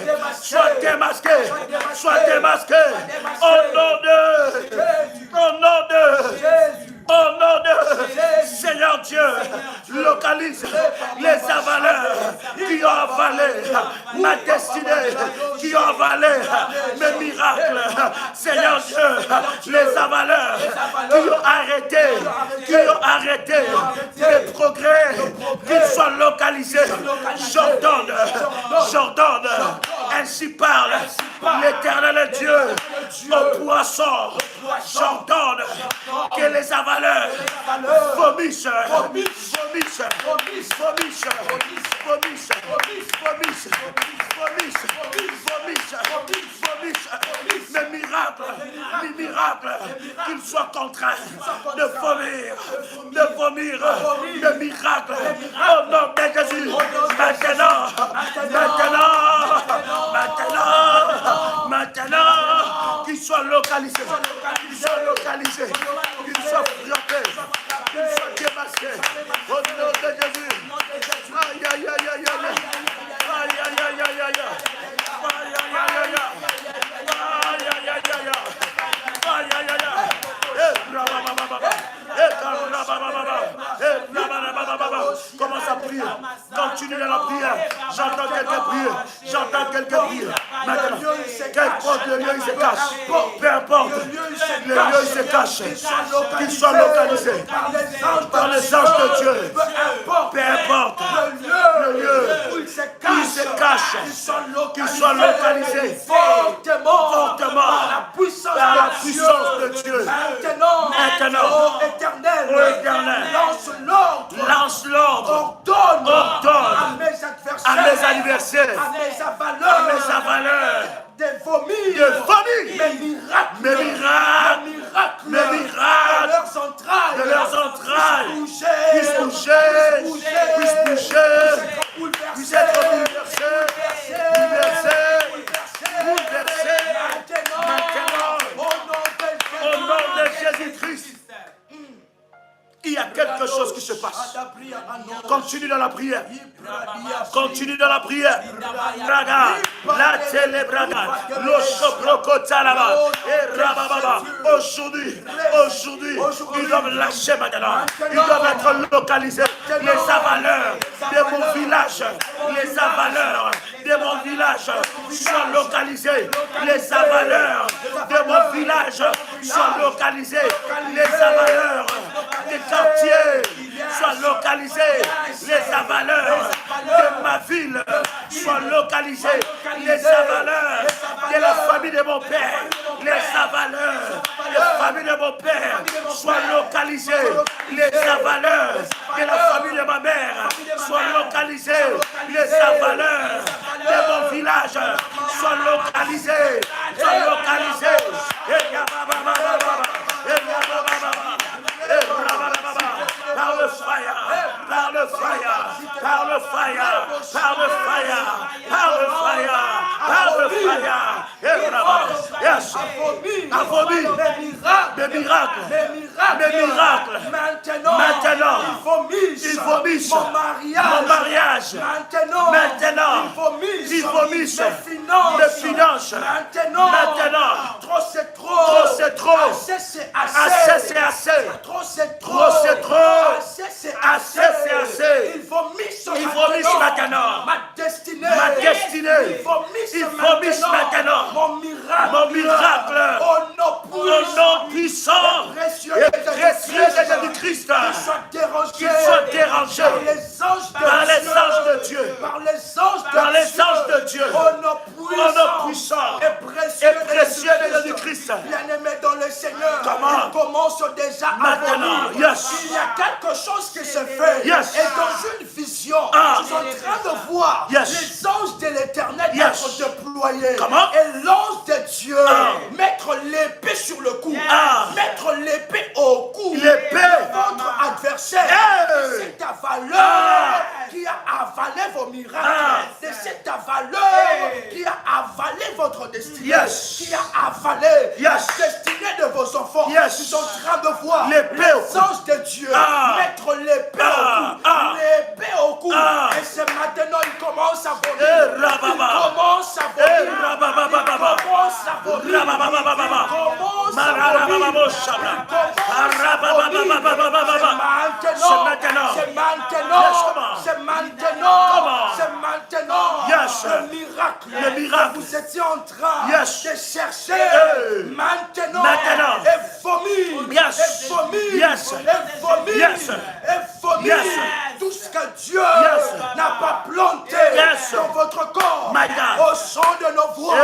S1: au nom de Seigneur Dieu, localise les avaleurs qui ont avalé ma destinée, qui ont avalé mes miracles. Seigneur Dieu, les avaleurs qui ont arrêté les progrès, qu'ils soient localisés. J'ordonne, ainsi parle l'Éternel Dieu au poisson. J'ordonne que les avaleurs vomissent mes miracles, qu'ils soient contraints de vomir mes miracles. Au nom de Jésus, maintenant, qu'ils soient localisés, qu'ils soient frappés, qu'ils soient démasqués. Au nom de Jésus. Aïe. Commence à prier. Continue dans la prière. J'entends quelques prières. Maintenant, qu'importe le lieu, il se cache. Peu importe le lieu, il se cache. Qu'il soit localisé par les anges de Dieu. Peu importe le lieu où il se cache. Qu'il soit localisé fortement par la puissance de Dieu. Maintenant, Éternel, lance l'ordre, ordonne à mes adversaires, à mes avaleurs, de vomir mes miracles, de leurs entrailles, puissent bouger, puissent être bouleversés, maintenant, au nom de Jésus-Christ. Il y a quelque chose qui se passe. Continue dans la prière. Braga, la télé braga, le choprocotalaba, et rabababa. Aujourd'hui, ils doivent lâcher maintenant. Ils doivent être localisés. Les avaleurs de mon village, soient localisés. Les avaleurs de mon village soient localisés. Les avaleurs des quartiers soient localisés. Les avaleurs de ma ville soient localisés. Les avaleurs de la famille de mon père, les avaleurs de la famille de mon père soient localisés. Les avaleurs de la famille de ma mère soient localisés. Les avaleurs de localisés. Sois localisé. Par le fire, par le fire, par le fire, par le fire, par le fire, par le fire. Yes. Des miracles. Maintenant, il vomisse mon mariage. Maintenant, il vomisse mes finances. Maintenant,
S3: trop c'est trop.
S1: Trop c'est trop.
S3: Assez c'est
S1: Assez
S3: assez.
S1: c'est assez.
S3: Trop c'est trop.
S1: Trop c'est trop.
S3: Assez c'est
S1: Assez c'est assez.
S3: Il vomisse
S1: maintenant.
S3: ma destinée.
S1: Il vomisse maintenant.
S3: Mon
S1: miracle.
S3: Au nom
S1: puissant.
S3: précieux
S1: Et précieux de Jésus-Christ.
S3: Qu'il
S1: soit dérangé.
S3: Par les anges de Dieu.
S1: Par les anges de Dieu.
S3: Au nom
S1: puissant.
S3: Et précieux
S1: de Jésus-Christ.
S3: Bien-aimé dans le Seigneur.
S1: Comment?
S3: Il commence déjà à
S1: Maintenant. Yes.
S3: Il y a quelque chose qui se fait.
S1: Yes.
S3: Et dans une vision, je suis en train de voir les anges de l'éternel être déployés.
S1: Comment?
S3: Et l'ange de Dieu mettre l'épée sur le cou. Mettre l'épée au cou.
S1: L'épée.
S3: Votre adversaire. C'est ta valeur qui a avalé vos miracles. C'est cette valeur qui a avalé votre destinée. Qui a avalé la destinée de vos enfants. Je suis en train de voir
S1: l'épée
S3: les anges de Dieu mettre l'épée au cou. L'épée au cou. Et c'est maintenant, il commence à vomir. Il commence à vomir. Il commence à vomir. C'est maintenant. Le miracle. Vous étiez en train de chercher. Maintenant. Et vomir. Tout ce que Dieu n'a pas planté dans votre corps. Au son de nos voix.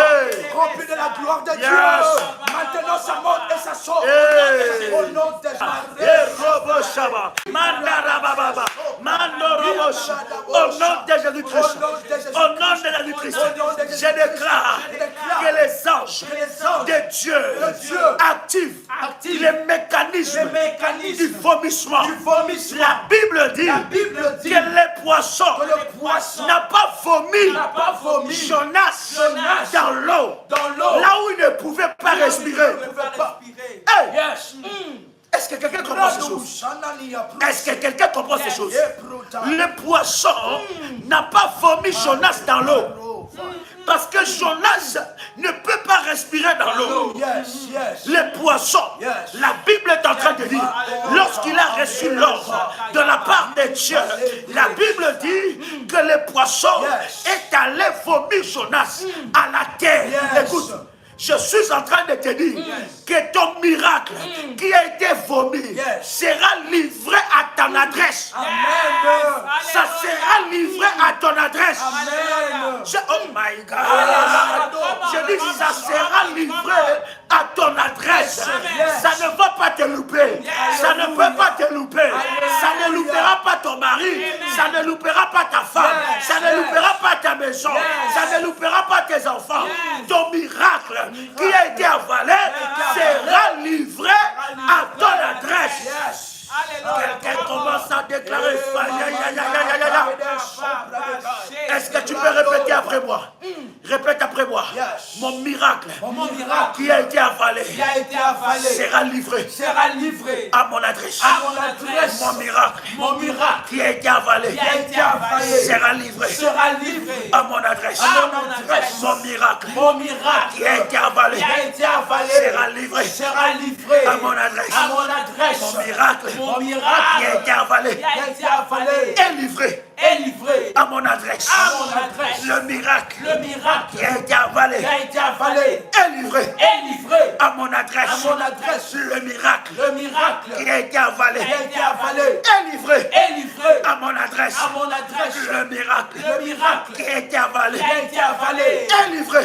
S3: Rempli de la gloire de Dieu. Maintenant ça monte et ça sort. Au nom de Jésus.
S1: Au nom de Jésus-Christ. Au nom de Jésus-Christ. Je déclare que les anges de Dieu activent les mécanismes du vomissement. La Bible dit que les poissons n'ont pas vomi Jonas dans l'eau, là où il ne pouvait pas respirer. Est-ce que quelqu'un comprend ces choses? Est-ce que quelqu'un comprend ces choses? Le poisson n'a pas vomi Jonas dans l'eau. Parce que Jonas ne peut pas respirer dans l'eau. Les poissons, la Bible est en train de dire, lorsqu'il a reçu l'ordre de la part de Dieu, la Bible dit que le poisson est allé vomir Jonas à la terre. Écoute. Je suis en train de te dire que ton miracle qui a été vomi sera livré à ton adresse.
S3: Amen.
S1: Ça sera livré à ton adresse. Oh my God. Je dis ça sera livré à ton adresse. Ça ne va pas te louper. Ça ne peut pas te louper. Ça ne loupera pas ton mari. Ça ne loupera pas ta femme. Ça ne loupera pas ta maison. Ça ne loupera pas tes enfants. Ton miracle qui a été avalé sera livré à ton adresse. Quelqu'un commence à déclarer. Est-ce que tu peux répéter après moi? Répète après moi. Mon miracle qui a été avalé sera livré à mon adresse. Mon miracle qui a été avalé sera livré à mon adresse. Mon miracle qui a été avalé sera livré à mon adresse. Mon miracle qui a été avalé est livré à mon adresse. Le miracle qui a été avalé est livré à mon adresse. Le miracle qui a été avalé est livré à mon adresse. Le miracle qui a été avalé est livré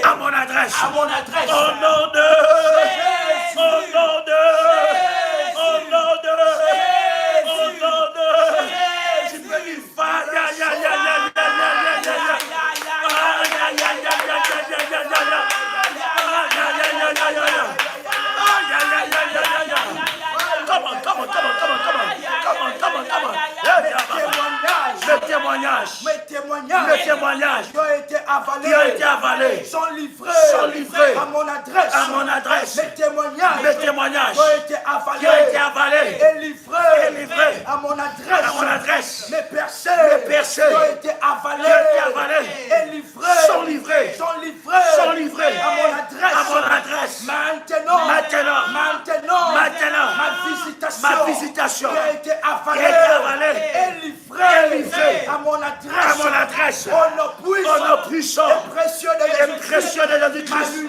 S1: à mon adresse. Au nom de tu peux dire de témoignages
S3: qui ont été
S1: avalés
S3: sont livrés à mon adresse. Mes témoignages qui ont été avalés et livrés à mon adresse. Mes percées qui ont été avalées et livrées
S1: sont livrés
S3: à mon adresse. Maintenant, ma visitation qui a été avalée et livrée à mon adresse. Au nom puissant et précieux de Jésus-Christ.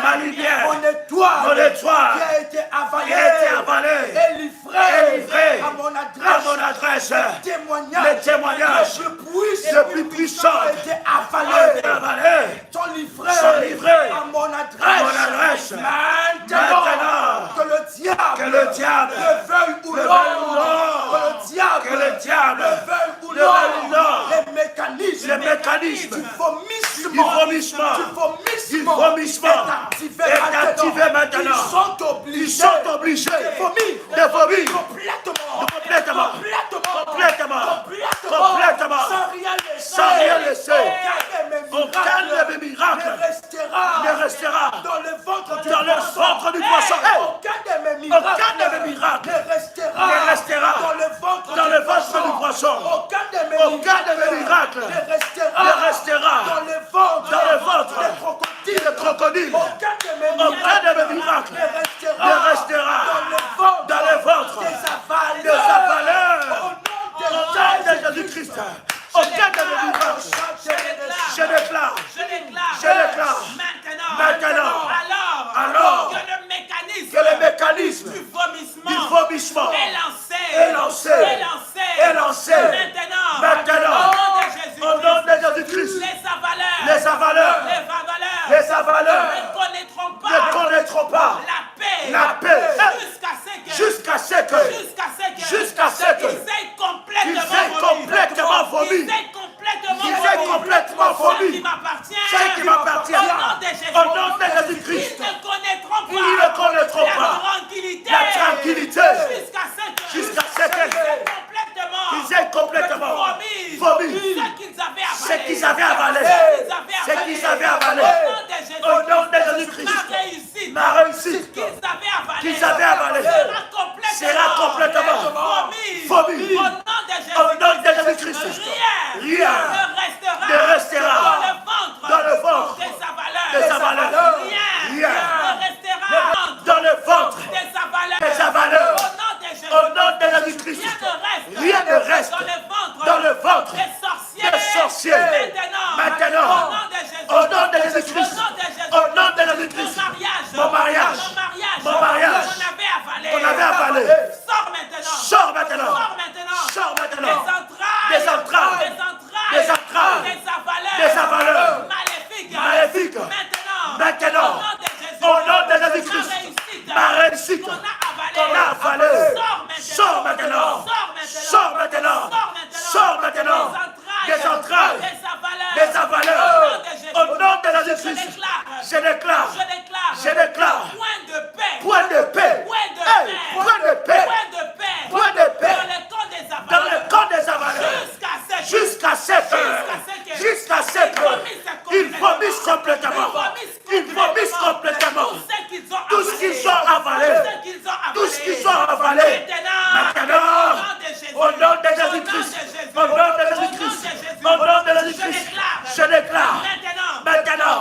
S3: Ma lumière, mon étoile qui a été avalée et livrée à mon adresse. Les témoignages les plus puissants
S1: ont été avalés,
S3: sont livrés à mon adresse. Maintenant, que le diable le veuille ou non, que le diable le veuille ou non, les mécanismes du vomissement est activé maintenant. Ils sont obligés de vomir complètement, sans rien laisser. Aucun de mes miracles ne restera dans le ventre du poisson. Aucun de mes miracles ne restera dans le ventre du poisson. Aucun de mes miracles ne restera dans le ventre des crocodiles. Aucun de mes miracles ne restera dans le ventre des avaleurs. Au nom de Jésus-Christ. Aucun de mes miracles. Je déclare maintenant alors que le mécanisme du vomissement est lancé maintenant au nom de Jésus-Christ. Les avaleurs ne connaîtront pas la paix jusqu'à ce que qu'ils aient complètement vomi. Ce qui m'appartient au nom de Jésus-Christ. Ils ne connaîtront pas la tranquillité jusqu'à ce qu'ils aient complètement vomi ce qu'ils avaient avalé. Au nom de Jésus-Christ, ma réussite qu'ils avaient avalé sera complètement vomi. Au nom de Jésus-Christ, rien ne restera dans le ventre des avaleurs. Rien dans le ventre des avaleurs. Au nom de Jésus-Christ, rien ne reste dans le ventre des sorciers. Maintenant, au nom de Jésus-Christ, mon mariage qu'on avait avalé, sors maintenant. Des entrailles des avaleurs maléfiques. Maintenant, au nom de Jésus-Christ, ma réussite qu'on a avalée, sors maintenant. Des entrailles des avaleurs. Au nom de Jésus-Christ, je déclare point de paix dans le camp des avaleurs jusqu'à ce qu'ils vomissent complètement. Tout ce qu'ils ont avalé. Maintenant, au nom de Jésus-Christ, je déclare maintenant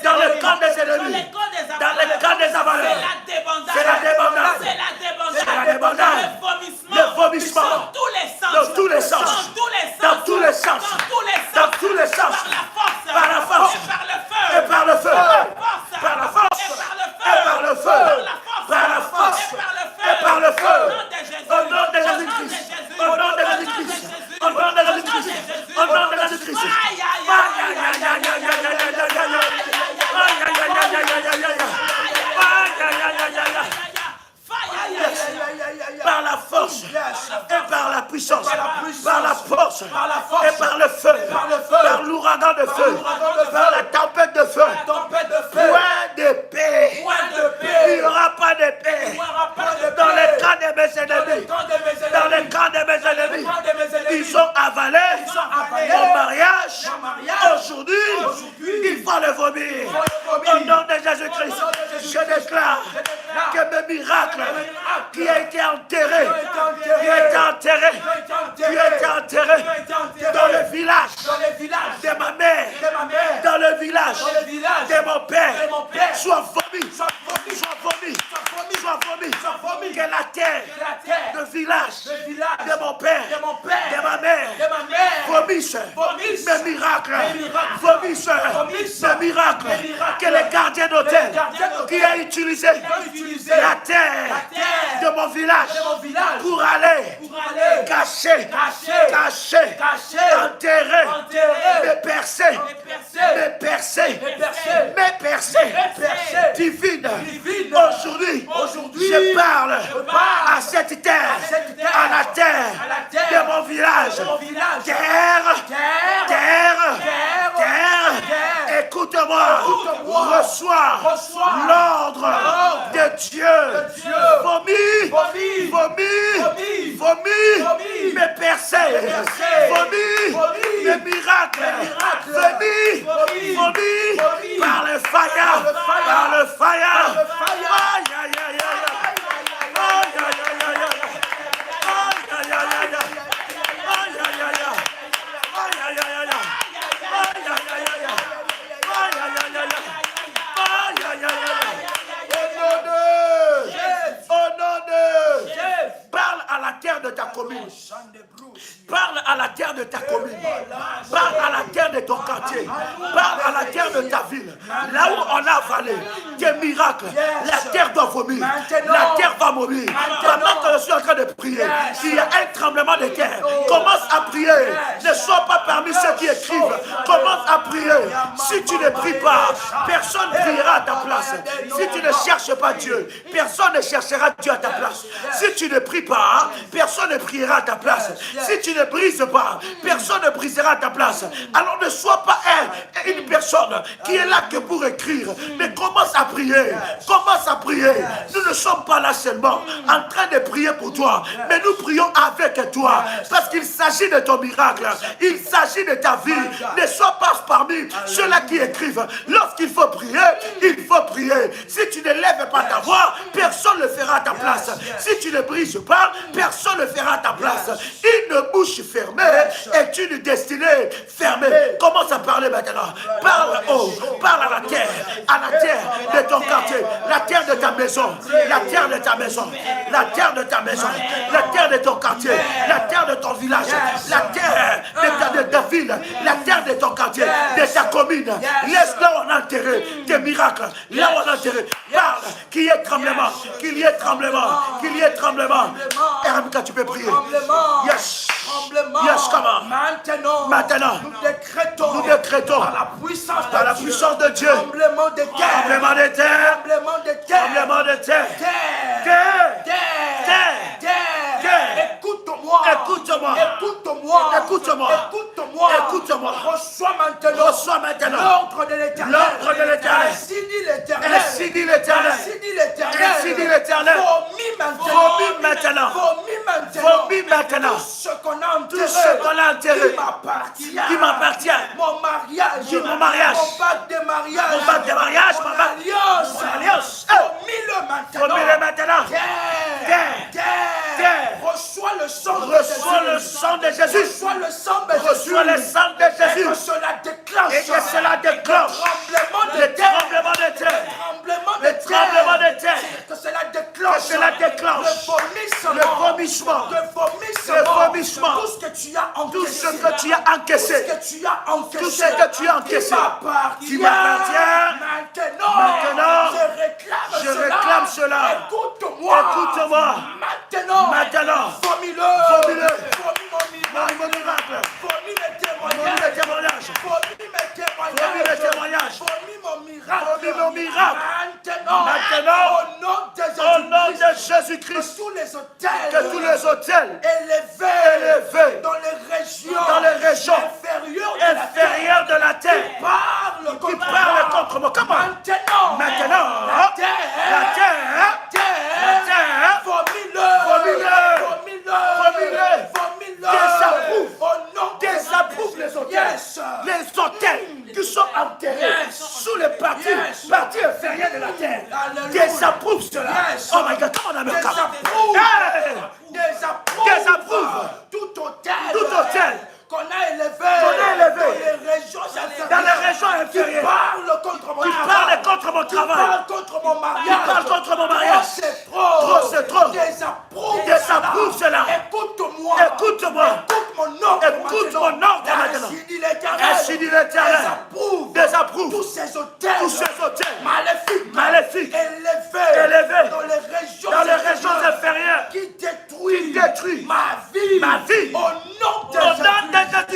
S3: dans le camp des ennemis, dans le camp des avaleurs, c'est la débandade, le vomissement dans tous les sens, par la force et par le feu, au nom de Jésus-Christ, par la force et par la puissance, par la force et par le feu, par l'ouragan de feu, par la tempête de feu, point de paix. Il n'y aura pas de paix dans le camp de mes ennemis. Dans le camp de mes ennemis, ils ont avalé mon mariage,
S1: Aujourd'hui, il faut le vomir. Au nom de Jésus-Christ, je déclare que mes miracles qui a été enterré, dans le village de ma mère, dans le village de mon père, soit vomi. Que la terre, le village de mon père, de ma mère, vomisse mes miracles, vomisse mes miracles. Que les gardiens d'hôtel qui a utilisé la terre de mon village pour aller cacher, enterrer, me percer, divine. Aujourd'hui, je parle à cette terre, à la terre de mon village. Terre, écoute-moi, reçois l'ordre de Dieu. Vomis, mes percées, vomis, mes miracles, vomis, par le fire, Parle à la terre de ta commune. Parle à la terre de ta commune. Parle à la terre de ton quartier. Parle à la terre de ta ville. Là où on a avalé tes miracles, la terre doit vomir. La terre va mourir. Pendant que je suis en train de prier, s'il y a un tremblement de terre, commence à prier. Ne sois pas parmi ceux qui écrivent. Commence à prier. Si tu ne pries pas, personne ne priera à ta place. Si tu ne cherches pas Dieu, personne ne cherchera Dieu à ta place. Si tu ne pries pas, personne ne priera à ta place. Si tu ne brises pas, personne ne brisera à ta place. Alors ne sois pas une personne qui est là que pour écrire, mais commence à prier. Commence à prier. Nous ne sommes pas là seulement en train de prier pour toi, mais nous prions avec toi parce qu'il s'agit de ton miracle. Il s'agit de ta vie. Ne sois pas parmi ceux-là qui écrivent. Lorsqu'il faut prier, il faut prier. Si tu ne lèves pas ta voix, personne ne le fera à ta place. Si tu ne brises pas, personne ne le fera à ta place. Une bouche fermée est une destinée fermée. Commence à parler maintenant. Parle haut, parle à la terre de ton quartier, la terre de ta maison, la terre de ta maison, la terre de ta maison, la terre de ton quartier, la terre de ton village, la terre de ta ville, la terre de ton quartier, de ta commune. Laisse là où on a enterré tes miracles, là où on a enterré. Parle, qu'il y ait tremblement, qu'il y ait tremblement, qu'il y ait tremblement. RMK, tu peux prier. Yes. Yes, comment? Maintenant, nous décrétons par la puissance de Dieu, tremblement de terre, tremblement de terre. Écoute-moi. Reçois maintenant l'ordre de l'Éternel. Ainsi dit l'Éternel. Vomis maintenant. Tout ce qu'on a enterré, qui m'appartient, mon mariage, mon bac de mariage, mon alliance. Vomis-le maintenant. Reçois le sang de Jésus. Reçois le sang de Jésus. Et que cela déclenche le tremblement de terre. Que cela déclenche le vomissement. Tout ce que tu as encaissé. Qui m'appartient. Maintenant, je réclame cela. Écoute-moi. Maintenant, vomis-le. Vomis mon miracle. Vomis mes témoignages. Vomis mon miracle. Maintenant, au nom de Jésus-Christ, que tous les hôtels élevés dans les régions inférieures de la terre qui parlent contre moi. Comment? Maintenant, la terre, vomis-le. Désapprouve les hôtels. Les hôtels qui sont enterrés sous les parties inférieures de la terre, désapprouve cela. Oh my God, comment on a mis désapprouve tout hôtel
S3: qu'on a élevé
S1: dans les régions inférieures,
S3: qui parle contre mon travail,
S1: qui parle contre mon mariage,
S3: c'est trop,
S1: désapprouve cela.
S3: écoute-moi,
S1: écoute mon ordre maintenant. Ainsi dit l'Éternel, désapprouve
S3: tous ces hôtels
S1: maléfiques élevés dans les régions inférieures
S3: qui détruisent
S1: ma vie
S3: au nom
S1: de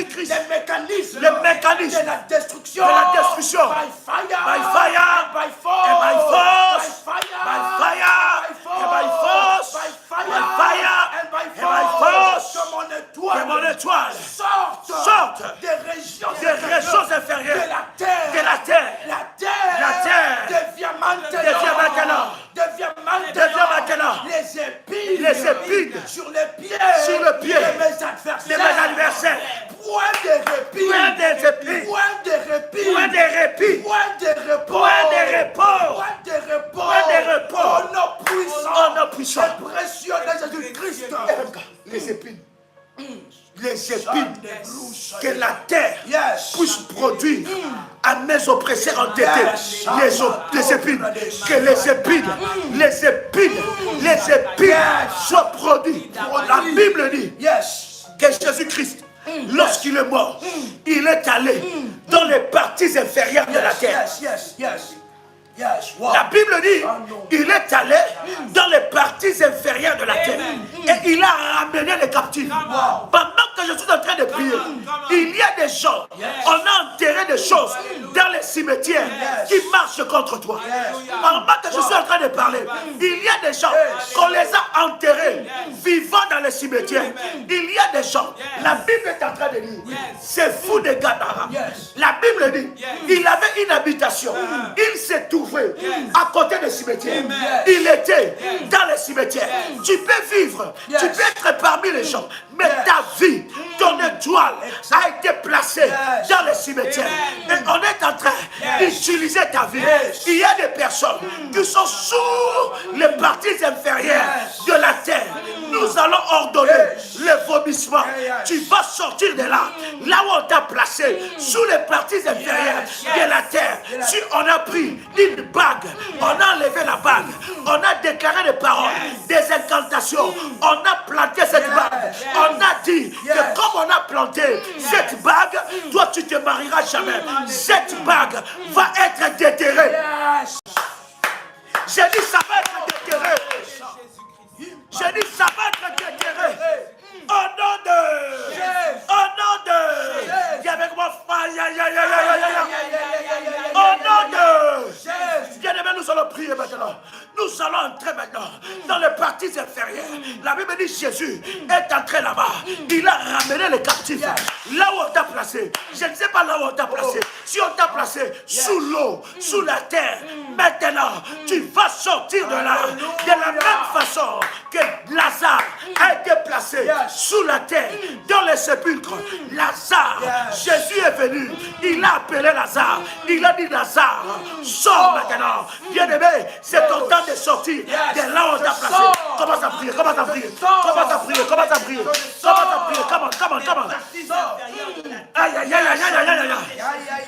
S1: Christ.
S3: Les mécanismes de la destruction by fire
S1: and by force que mon étoile sorte
S3: des régions
S1: inférieures
S3: de
S1: la terre.
S3: La terre devient maintenant les épines sur le pied de mes adversaires. Point de répit,
S1: Au nom puissant
S3: précieux de Jésus-Christ.
S1: Les épines que la terre puisse produire à mes oppresseurs entêtés. Les épines, que les épines soient produites. La Bible dit que Jésus-Christ, lorsqu'il est mort, il est allé dans les parties inférieures de la terre. La Bible dit, il est allé dans les parties inférieures de la terre et il a ramené les captifs. Pendant que je suis en train de prier, il y a des gens, on a enterré des choses dans les cimetières qui marchent contre toi. Pendant que je suis en train de parler, il y a des gens qu'on les a enterrés vivant dans les cimetières. Il y a des gens, la Bible est en train de dire, c'est fou de Gadara. La Bible dit, il avait une habitation, il s'est trouvé à côté des cimetières. Il était dans les cimetières. Tu peux vivre, tu peux être parmi les gens, mais ta vie, ton étoile a été placée dans les cimetières. Et on est en train d'utiliser ta vie. Il y a des personnes qui sont sous les parties inférieures de la terre. Nous allons ordonner le vomissement. Tu vas sortir de là, là où on t'a placé, sous les parties inférieures de la terre. Si on a pris une bague, on a enlevé la bague, on a déclaré des paroles, des incantations, on a planté cette bague, on a dit que comme on a planté cette bague, toi tu te marieras jamais. Cette bague va être déterrée. J'ai dit ça va être déterré. J'ai dit ça va être déterré. Au nom de Dis avec moi, au nom de bien-aimé, nous allons prier maintenant. Nous allons entrer maintenant dans les parties inférieures. La Bible dit Jésus est entré là-bas. Il a ramené les captifs. Là où on t'a placé. Je ne sais pas là où on t'a placé. Si on t'a placé sous l'eau, sous la terre, maintenant, tu vas sortir de là. De la même façon que Lazare a été placé sous la terre, dans les sépulcres. Lazare, Jésus est venu. Il a appelé Lazare. Il a dit Lazare, sors maintenant. Bien-aimé, c'est ton temps de sortir de là où on t'a placé. Commence à prier, commence à prier, commence à prier, commence à prier, commence à prier, come on. Aïe, aïe, aïe, aïe, aïe, aïe, aïe,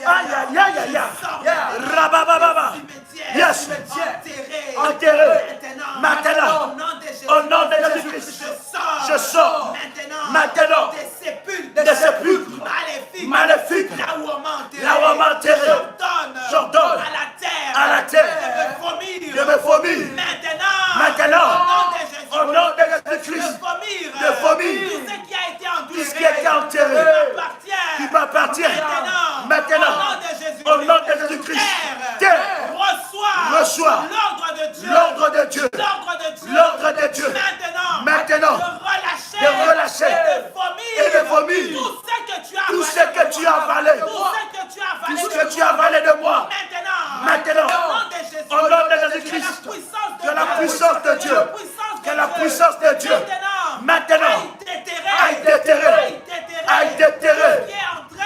S1: aïe, aïe, aïe, rabababa. Yes, enterré. Maintenant, au nom de Jésus-Christ, je sors maintenant des sépulcres maléfiques. Là où on m'a enterré, j'ordonne à la terre de me vomir. Maintenant, au nom de Jésus-Christ, de vomir tout ce qui a été enterré, qui m'appartient. Maintenant, au nom de Jésus-Christ, terre, reçois l'ordre de Dieu. L'ordre de Dieu. Maintenant, de relâcher et de vomir tout ce que tu as avalé. Tout ce que tu as avalé de moi. Maintenant, au nom de Jésus-Christ, que la puissance de Dieu, que la puissance de Dieu, maintenant, aille déterrer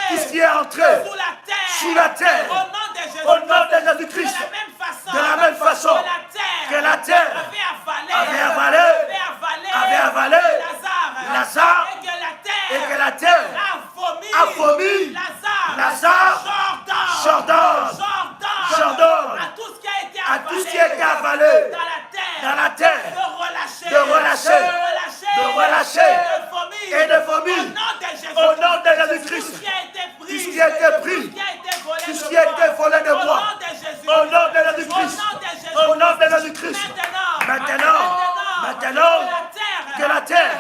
S1: tout ce qui est entré sous la terre.
S2: Au nom de Jésus-Christ. De la même façon
S1: que la terre avait avalé Lazare et que la terre a vomi Lazare, Jordan, à tout ce qui a été avalé dans la terre, de relâcher et de vomir au nom de Jésus-Christ. Tout ce qui a été pris, tout ce qui a été volé de moi, au nom de Jésus-Christ, au nom de Jésus-Christ. Maintenant, que la terre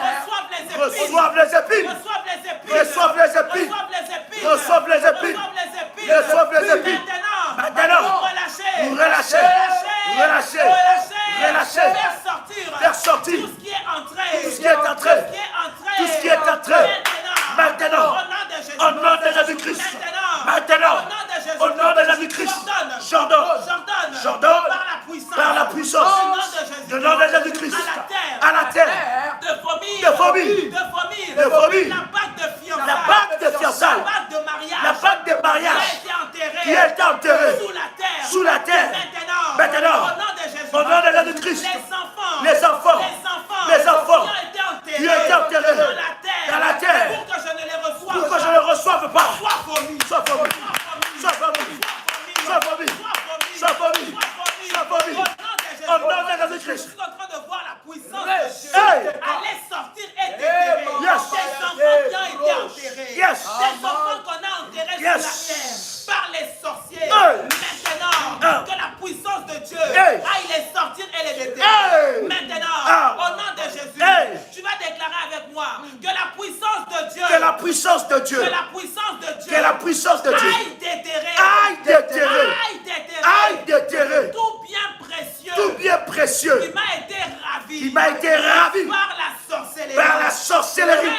S1: reçoive les épines, reçoive les épines, reçoive les épines, reçoive les épines. Maintenant, vous relâchez, faire sortir tout ce qui est entré, maintenant, au nom de Jésus-Christ, maintenant, au nom de Jésus-Christ, j'ordonne par la puissance, du nom de Jésus-Christ, à la terre, de vomir, la bague de fiançailles, la bague de mariage, qui a été enterrée sous la terre, maintenant, au nom de Jésus-Christ, les enfants qui ont été enterrés dans la terre, pour que je ne les reçoive pas, soit vomi. Au nom de Jésus-Christ.
S2: Je suis en train de voir la puissance de Dieu aller sortir et déterrer. Des enfants qui ont été enterrés. Des enfants qu'on a enterrés sous la terre par les sorciers. Maintenant, que la puissance de Dieu aille les sortir et les déterrer. Maintenant, au nom de Jésus, tu vas déclarer avec moi que la puissance de Dieu, aille déterrer
S1: tout bien précieux
S2: qui m'a été ravi par la sorcellerie,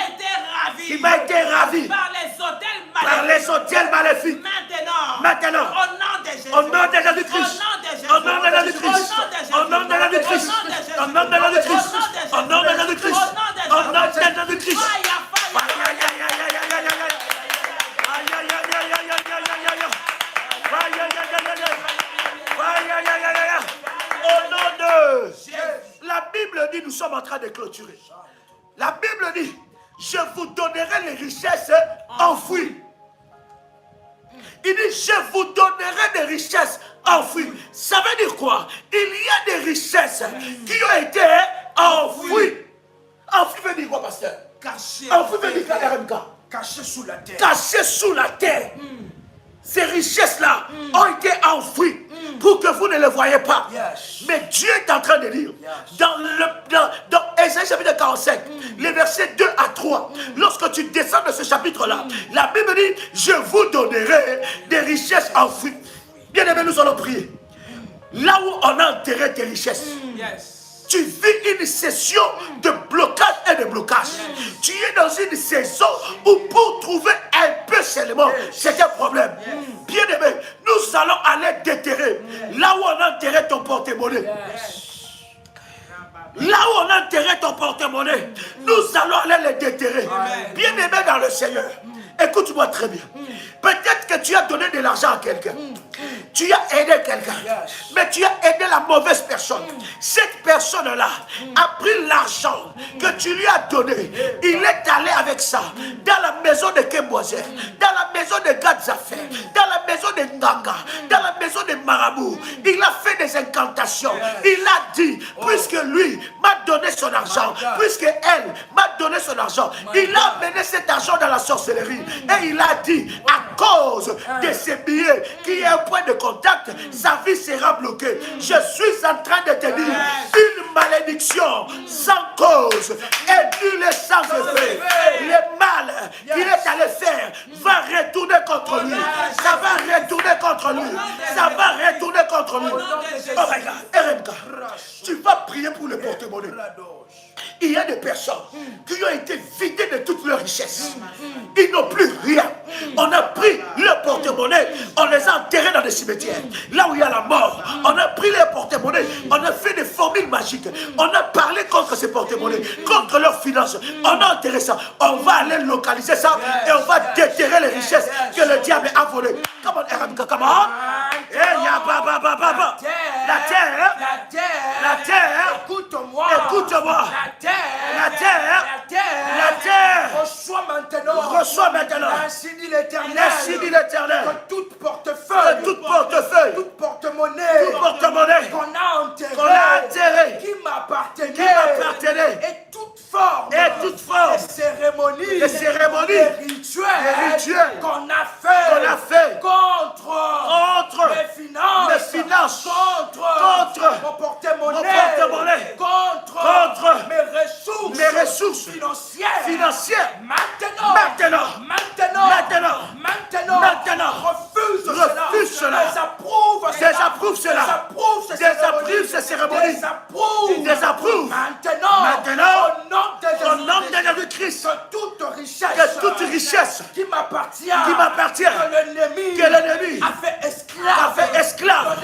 S1: qui m'a été ravi
S2: par les hôtels maléfiques. Maintenant,
S1: au nom de Jésus-Christ, au nom de Jésus-Christ, au nom de Jésus-Christ, au nom de Jésus-Christ, au nom de Jésus-Christ, au nom de Jésus-Christ. Au nom de la Bible dit, nous sommes en train de clôturer. La Bible dit, je vous donnerai les richesses enfouies. Il dit, je vous donnerai des richesses enfouies. Ça veut dire quoi? Il y a des richesses qui ont été enfouies. Enfouies veut dire quoi, pasteur? Enfouies veut dire RMK.
S3: Caché sous la terre.
S1: Caché sous la terre. Ces richesses-là ont été enfouies pour que vous ne les voyez pas. Mais Dieu est en train de dire, dans Ésaïe chapitre 45, les versets 2 à 3, lorsque tu descends de ce chapitre-là, la Bible dit, je vous donnerai des richesses enfouies. Bien aimé, nous allons prier. Là où on a enterré tes richesses, tu vis une session de blocage et de blocage. Tu es dans une saison où pour trouver un peu seulement, c'est un problème. Bien aimé, nous allons aller déterrer là où on a enterré ton porte-monnaie. Là où on a enterré ton porte-monnaie, nous allons aller les déterrer. Bien aimé dans le Seigneur, écoute-moi très bien. Peut-être que tu as donné de l'argent à quelqu'un. Tu as aidé quelqu'un. Mais tu as aidé la mauvaise personne. Cette personne-là a pris l'argent que tu lui as donné. Il est allé avec ça dans la maison de Kemboise, dans la maison de Gadzafé, dans la maison de Nganga, dans la maison de Marabout. Il a fait des incantations. Il a dit, puisque lui m'a donné son argent, puisque elle m'a donné son argent, il a amené cet argent dans la sorcellerie. Et il a dit, à cause de ces billets qui est un point de contact, sa vie sera bloquée. Je suis en train de te dire, une malédiction sans cause et nulle sans effet. Le mal qu'il est allé faire va retourner contre lui. Ça va retourner contre lui. Ça va retourner contre lui. Oh my God, RMK, tu vas prier pour le porte-monnaie. Il y a des personnes qui ont été vidées de toutes leurs richesses. Ils n'ont plus rien. On a pris le porte-monnaie, on les a enterrés dans des cimetières. Là où il y a la mort, on a pris les porte-monnaies, on a fait des formules magiques. On a parlé contre ces porte-monnaies, contre leurs finances. On a enterré ça. On va aller localiser ça et on va déterrer les richesses que le diable a volées. Comment, RMK, comment? La terre,
S3: écoute-moi,
S1: la terre, reçoit maintenant,
S3: ainsi dit l'Éternel, que toute portefeuille,
S1: toute porte-monnaie,
S3: qu'on a enterré, qui m'appartenait, et toute forme, de cérémonies, des rituels qu'on a fait contre mes finances, contre mon porte-monnaie, contre mes ressources financières. Maintenant, refuse cela, désapprouve cela, désapprouve ces cérémonies, désapprouve maintenant, au nom de Jésus-Christ, que toute richesse qui m'appartient, que l'ennemi a fait esclave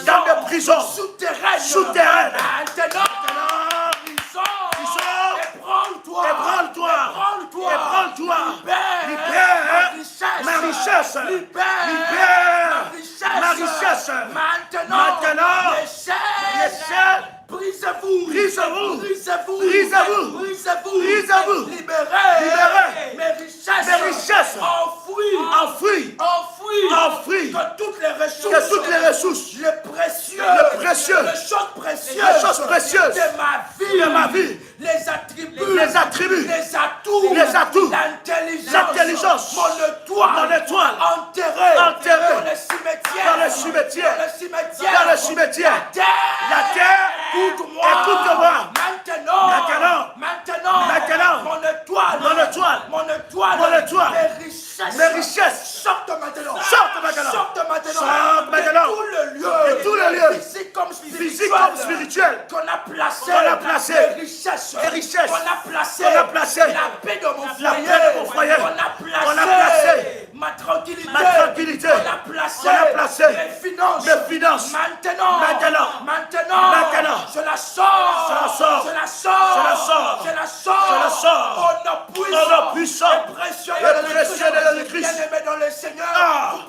S3: dans des prisons souterraines. Maintenant, ébranle-toi, libère ma richesse, maintenant, brisez-vous, libérez mes richesses, enfouies, que toutes les ressources, les choses précieuses de ma vie, les attributs, les atouts, l'intelligence, mon étoile, enterré dans le cimetière, la terre, écoute-moi, maintenant, mon étoile, mes richesses, sortent maintenant, de tout le lieu, physique comme spirituel, qu'on a placé, les richesses, qu'on a placé, la paix de mon foyer, qu'on a placé, ma tranquillité, qu'on a placé, mes finances, maintenant, je la sors, au nom puissant et précieux de Jésus-Christ. Bien-aimés dans le Seigneur,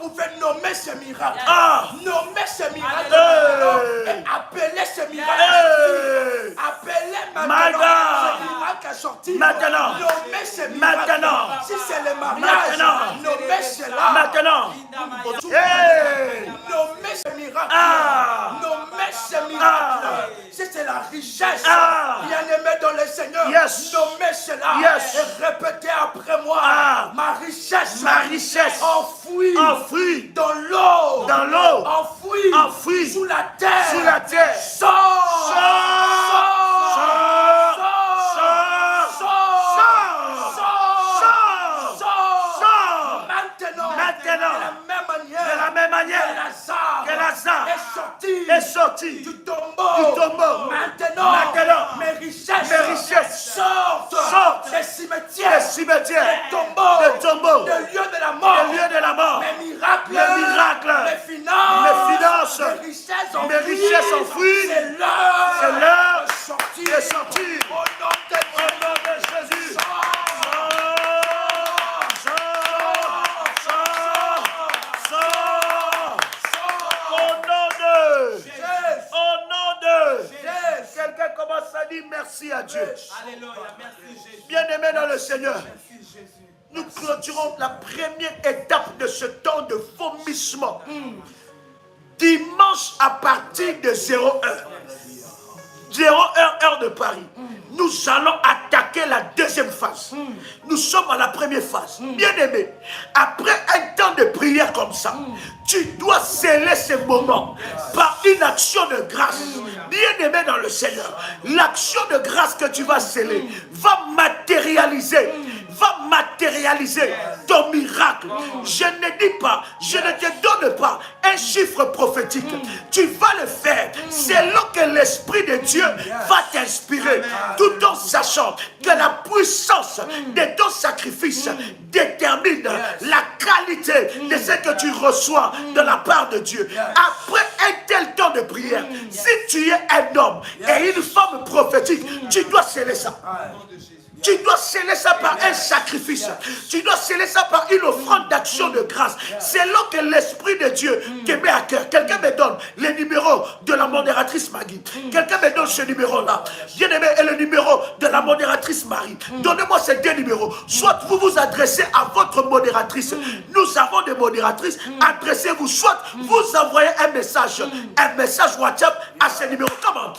S3: vous pouvez nommer ces miracles, et appeler ces miracles, à sortir, nommer ces miracles, si c'est le mariage, nommer cela, nommer ces miracles, si c'est la richesse, bien-aimé dans le Seigneur, nommez cela, et répétez après moi, ma richesse, enfouie dans l'eau, enfouie sous la terre, sors, maintenant, de la même manière que Lazare est sorti du tombeau. Maintenant, mes richesses sortent des cimetières, des tombeaux, des lieux de la mort, mes miracles, mes finances, mes richesses enfouies. C'est l'heure de sortir. Au nom de Jésus. Quelqu'un commence à dire merci à Dieu.
S2: Alléluia, merci Jésus.
S1: Bien-aimé dans le Seigneur, nous clôturons la première étape de ce temps de vomissement. Dimanche à partir de 0h. 0h, heure de Paris. Nous allons attaquer la deuxième phase. Nous sommes à la première phase. Bien-aimé, après un temps de prière comme ça, tu dois sceller ce moment par une action de grâce. Bien-aimé dans le Seigneur, l'action de grâce que tu vas sceller va matérialiser, va matérialiser ton miracle. Je ne dis pas, je ne te donne pas un chiffre prophétique. Tu vas le faire selon que l'Esprit de Dieu va t'inspirer, tout en sachant que la puissance de ton sacrifice détermine la qualité de ce que tu reçois de la part de Dieu. Après un tel temps de prière, si tu es un homme et une femme prophétique, tu dois sceller ça. Tu dois sceller ça par un sacrifice. Tu dois sceller ça par une offrande d'action de grâce. C'est là que l'Esprit de Dieu te met à cœur. Quelqu'un me donne le numéro de la modératrice Maggie. Quelqu'un me donne ce numéro-là. Bien-aimé, et le numéro de la modératrice Marie. Donnez-moi ces deux numéros. Soit vous vous adressez à votre modératrice. Nous avons des modératrices. Adressez-vous. Soit vous envoyez un message WhatsApp à ce numéro. Comment?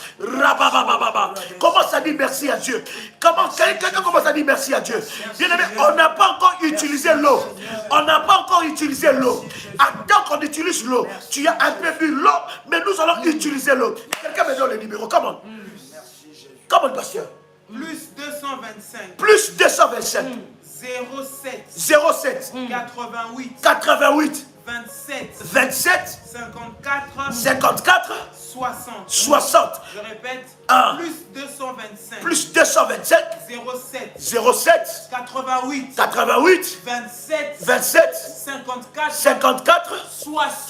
S1: Commence à dire merci à Dieu. Comment quelqu'un commence à dire merci à Dieu. Bien-aimé, on n'a pas encore utilisé l'eau. On n'a pas encore utilisé l'eau. Attends qu'on utilise l'eau. Tu as un peu bu l'eau, mais nous allons utiliser l'eau. Quelqu'un me donne le numéro. Comment? Comment, pasteur?
S2: Plus 225.
S1: Plus 225.
S2: 07.
S1: 07.
S2: 88.
S1: 88.
S2: 27. 54. 60. Je répète.
S1: 1.
S2: Plus 225.
S1: Plus 225. 07. 88. 27. 54.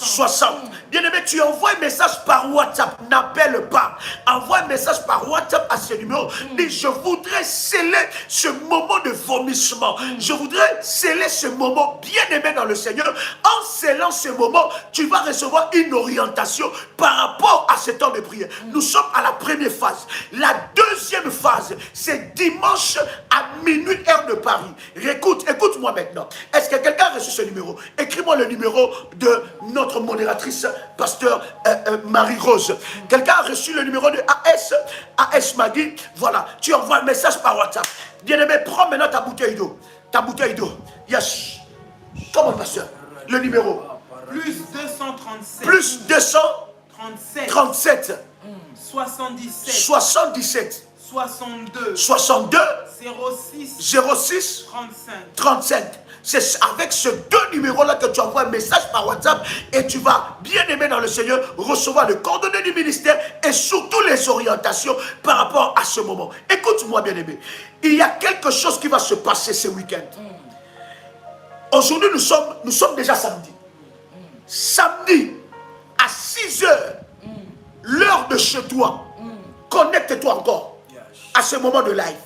S1: 60. Bien-aimé, tu envoies un message par WhatsApp. N'appelle pas. Envoie un message par WhatsApp à ce numéro. Dis, je voudrais sceller ce moment de vomissement. Je voudrais sceller ce moment bien-aimé dans le Seigneur. En scellant ce moment, tu vas recevoir une orientation par rapport à ce temps de prière. Nous sommes à la première phase. La deuxième phase, c'est dimanche à minuit heure de Paris. Écoute-moi maintenant. Est-ce que quelqu'un a reçu ce numéro? Écris-moi le numéro de notre modératrice, pasteur Marie-Rose. Quelqu'un a reçu le numéro de AS Maggie. Voilà, tu envoies un message par WhatsApp. Bien-aimé, prends maintenant ta bouteille d'eau. Yes. Comment, pasteur? Le numéro.
S2: Plus 237.
S1: Plus 237. 77.
S2: 62.
S1: 06. 35. C'est avec ce deux numéros-là que tu envoies un message par WhatsApp et tu vas, bien aimé dans le Seigneur, recevoir les coordonnées du ministère et surtout les orientations par rapport à ce moment. Écoute-moi, bien aimé. Il y a quelque chose qui va se passer ce week-end. Aujourd'hui, nous sommes déjà samedi. Samedi, à 6 heures, l'heure de chez toi, connecte-toi encore à ce moment de live.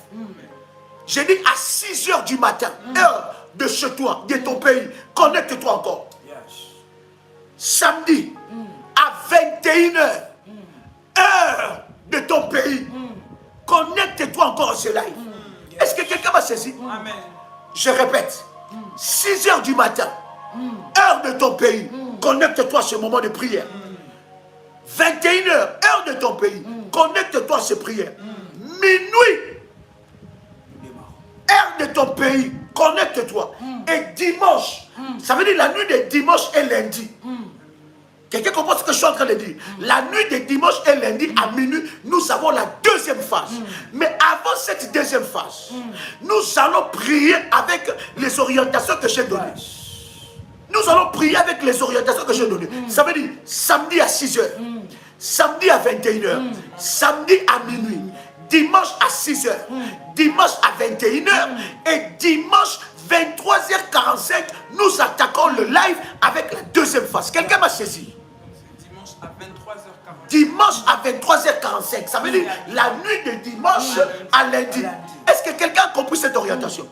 S1: J'ai dit à 6 heures du matin, heure de chez toi, de ton pays, connecte-toi encore. Samedi, à 21 heures, heure de ton pays, connecte-toi encore à ce live. Est-ce que quelqu'un m'a saisi?
S2: Amen.
S1: Je répète, 6 heures du matin, heure de ton pays, connecte-toi à ce moment de prière. 21 heures, heure de ton pays, connecte-toi à ces prières. Minuit, heure de ton pays, connecte-toi. Et dimanche, ça veut dire la nuit de dimanche et lundi. Quelqu'un comprend ce que je suis en train de dire? La nuit de dimanche et lundi à minuit, nous avons la deuxième phase. Mais avant cette deuxième phase, nous allons prier avec les orientations que j'ai données. Nous allons prier avec les orientations que j'ai données. Ça veut dire samedi à 6 heures, samedi à 21 heures, samedi à minuit, dimanche à 6 heures, dimanche à 21 heures et dimanche 23h45, nous attaquons le live avec la deuxième phase. Quelqu'un m'a saisi?
S2: Dimanche à 23h45.
S1: Dimanche à 23h45. Ça veut dire la nuit de dimanche à lundi. Est-ce que quelqu'un a compris cette orientation?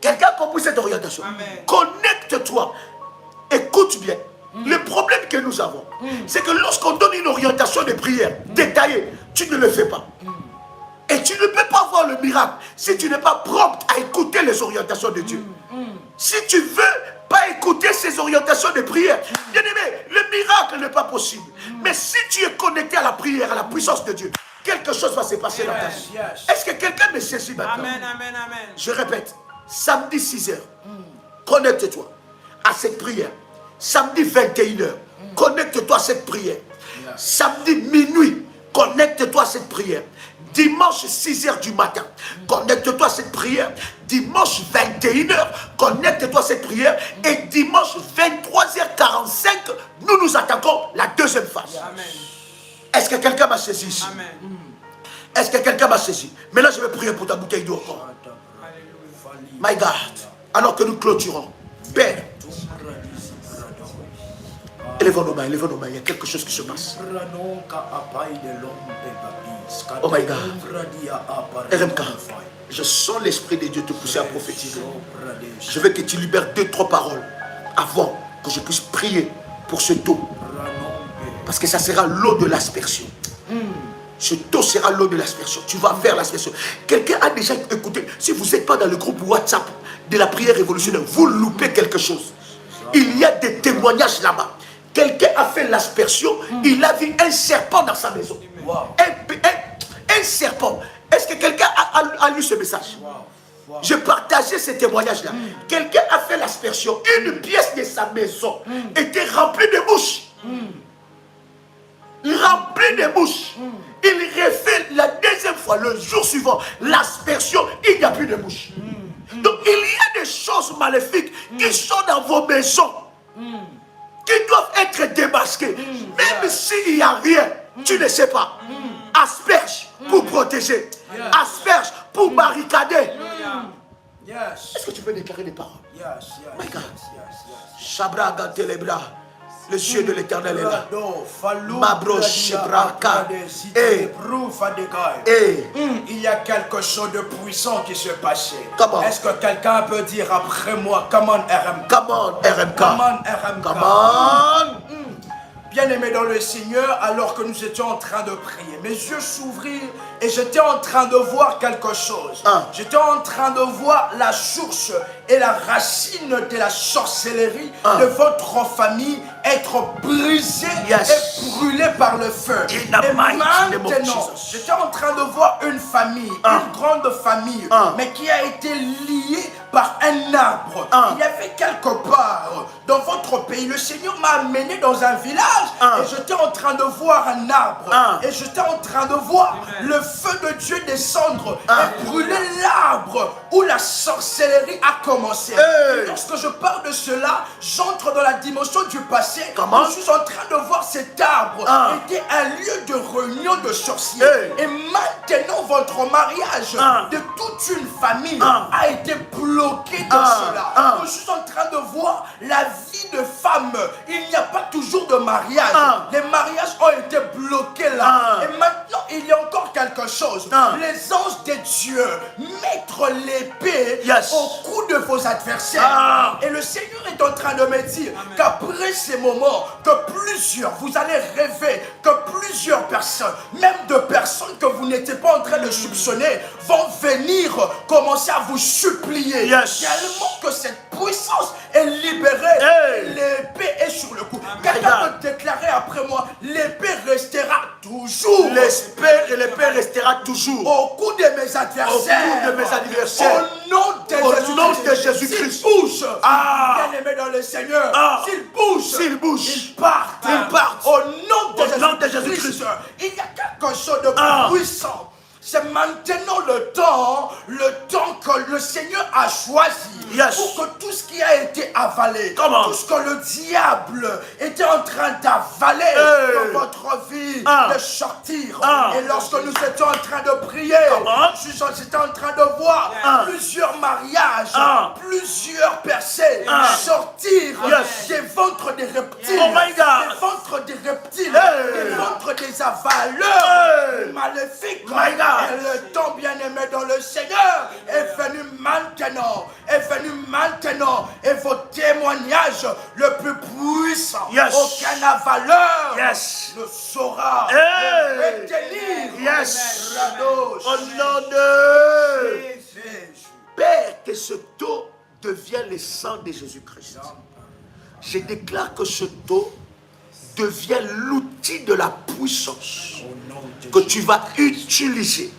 S1: Quelqu'un a compris cette orientation? Connecte-toi. Écoute bien. Le problème que nous avons, c'est que lorsqu'on donne une orientation de prière détaillée, tu ne le fais pas. Et tu ne peux pas voir le miracle si tu n'es pas prompt à écouter les orientations de Dieu. Si tu ne veux pas écouter ces orientations de prière, bien aimé, le miracle n'est pas possible. Mais si tu es connecté à la prière, à la puissance de Dieu, quelque chose va se passer dans ta vie. Est-ce que quelqu'un me saisit maintenant?
S2: Amen, amen, amen.
S1: Je répète, samedi 6 heures, connecte-toi à cette prière. Samedi 21 heures, connecte-toi à cette prière. Samedi minuit, connecte-toi à cette prière. dimanche 6h du matin, connecte-toi à cette prière. Dimanche 21h, connecte-toi à cette prière. Et dimanche 23h45, nous nous attaquons la deuxième phase. Est-ce que quelqu'un m'a saisi ici? Amen. Est-ce que quelqu'un m'a saisi? Maintenant, je vais prier pour ta bouteille d'eau encore. My God. Alors que nous clôturons. Père. Élevons nos mains, élevons nos mains. Il y a quelque chose qui se passe. Oh my God. RMK. Je sens l'Esprit de Dieu te pousser à prophétiser. Je veux que tu libères 2-3 paroles avant que je puisse prier pour ce taux. Parce que ça sera l'eau de l'aspersion. Ce taux sera l'eau de l'aspersion. Tu vas faire l'aspersion. Quelqu'un a déjà écouté. Si vous n'êtes pas dans le groupe WhatsApp de la prière révolutionnaire, vous loupez quelque chose. Il y a des témoignages là-bas. Quelqu'un a fait l'aspersion. Il a vu un serpent dans sa maison. Un serpent. Est-ce que quelqu'un a lu ce message? Je partageais ces témoignages-là. Quelqu'un a fait l'aspersion. Une pièce de sa maison était remplie de mouches. Remplie de mouches. Il refait la deuxième fois, le jour suivant, l'aspersion, il n'y a plus de mouches. Donc il y a des choses maléfiques qui sont dans vos maisons, qui doivent être démasquées. Même s'il n'y a rien, tu ne sais pas. Asperge pour protéger. Asperge pour barricader. Est-ce que tu peux déclarer des paroles? My God. Shabraga telebra. Le ciel de l'Éternel est là. Mabro Shebraka.
S3: Il y a quelque chose de puissant qui se passait.
S1: Est-ce
S3: que quelqu'un peut dire après moi, come on RMK?
S1: Come on RMK.
S3: Come on RMK.
S1: Come on.
S3: Bien-aimé dans le Seigneur, alors que nous étions en train de prier, mes yeux s'ouvrirent et j'étais en train de voir quelque chose. J'étais en train de voir la source et la racine de la sorcellerie de votre famille être brisée et brûlée par le feu. Et maintenant, j'étais en train de voir une famille, une grande famille, mais qui a été liée par un arbre. Il y avait quelque part dans votre pays, le Seigneur m'a amené dans un village et j'étais en train de voir un arbre et j'étais en train de voir le feu de Dieu descendre et brûler l'arbre où la sorcellerie a commencé. Et lorsque je parle de cela, j'entre dans la dimension du passé. Je suis en train de voir cet arbre était un lieu de réunion de sorciers. Et maintenant votre mariage de toute une famille a été bloqué dans cela. Je suis en train de voir la vie de femme. Il n'y a pas toujours de mariage. Les mariages ont été bloqués là. Et maintenant il y a encore quelque chose. Les anges de Dieu mettre l'épée au cou de vos adversaires. Et le Seigneur est en train de me dire qu'après ces moments, que plusieurs, vous allez rêver que plusieurs personnes, même de personnes que vous n'étiez pas en train de soupçonner, vont venir commencer à vous supplier. Tellement que cette puissance est libérée. L'épée est sur le cou. Quelqu'un peut déclarer après moi, l'épée restera toujours.
S1: L'épée restera toujours.
S3: Au cou de mes adversaires.
S1: Au cou de mes adversaires.
S3: Au nom de Jésus-Christ. S'ils bougent, bien aimé dans le Seigneur, s'ils bougent, ils partent. Au nom de Jésus-Christ. Il y a quelque chose de puissant. C'est maintenant le temps que le Seigneur a choisi pour que tout ce qui a été avalé, tout ce que le diable était en train d'avaler dans votre vie, de sortir. Et lorsque nous étions en train de prier, j'étais en train de voir plusieurs mariages, plusieurs percées sortir des ventres des reptiles, des ventres des reptiles, des ventres des avaleurs maléfiques. Et le temps bien-aimé dans le Seigneur est venu maintenant, et vos témoignages le plus puissant, aucun avaleur ne saura retenir.
S1: Au nom de Père, que ce taux devienne le sang de Jésus-Christ. Je déclare que ce taux devient l'outil de la puissance que tu vas utiliser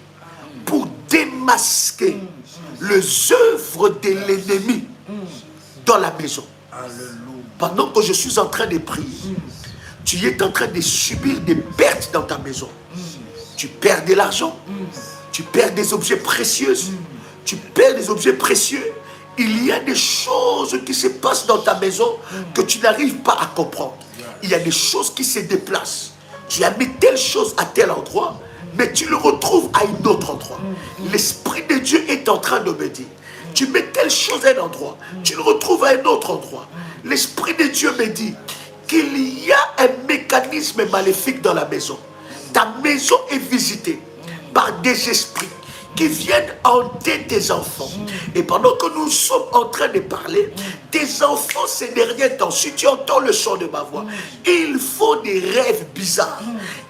S1: pour démasquer les œuvres de l'ennemi dans la maison. Pendant que je suis en train de prier, tu es en train de subir des pertes dans ta maison. tu perds de l'argent, tu perds des objets précieux, tu perds des objets précieux. Il y a des choses qui se passent dans ta maison que tu n'arrives pas à comprendre. Il y a des choses qui se déplacent. Tu as mis telle chose à tel endroit, mais tu le retrouves à un autre endroit. L'Esprit de Dieu est en train de me dire, tu mets telle chose à un endroit, tu le retrouves à un autre endroit. L'Esprit de Dieu me dit qu'il y a un mécanisme maléfique dans la maison. Ta maison est visitée par des esprits qui viennent hanter tes enfants. Et pendant que nous sommes en train de parler, tes enfants ces derniers temps, si tu entends le son de ma voix, ils font des rêves bizarres.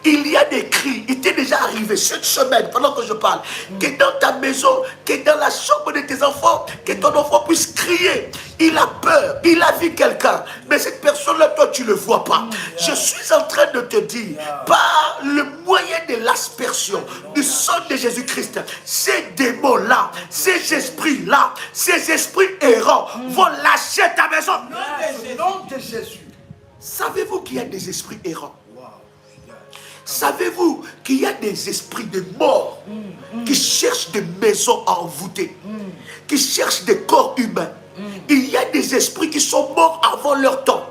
S1: Il y a des cris. Il t'est déjà arrivé cette semaine, pendant que je parle, que dans ta maison, que dans la chambre de tes enfants, que ton enfant puisse crier. Il a peur, il a vu quelqu'un, mais cette personne-là, toi, tu ne le vois pas. Je suis en train de te dire, par le moyen de l'aspersion du sang de Jésus-Christ, ces démons-là, ces esprits-là, ces esprits errants vont lâcher ta maison.
S3: Au nom de Jésus.
S1: Savez-vous qu'il y a des esprits errants? Savez-vous qu'il y a des esprits de mort qui cherchent des maisons à envoûter, qui cherchent des corps humains? Il y a des esprits qui sont morts avant leur temps.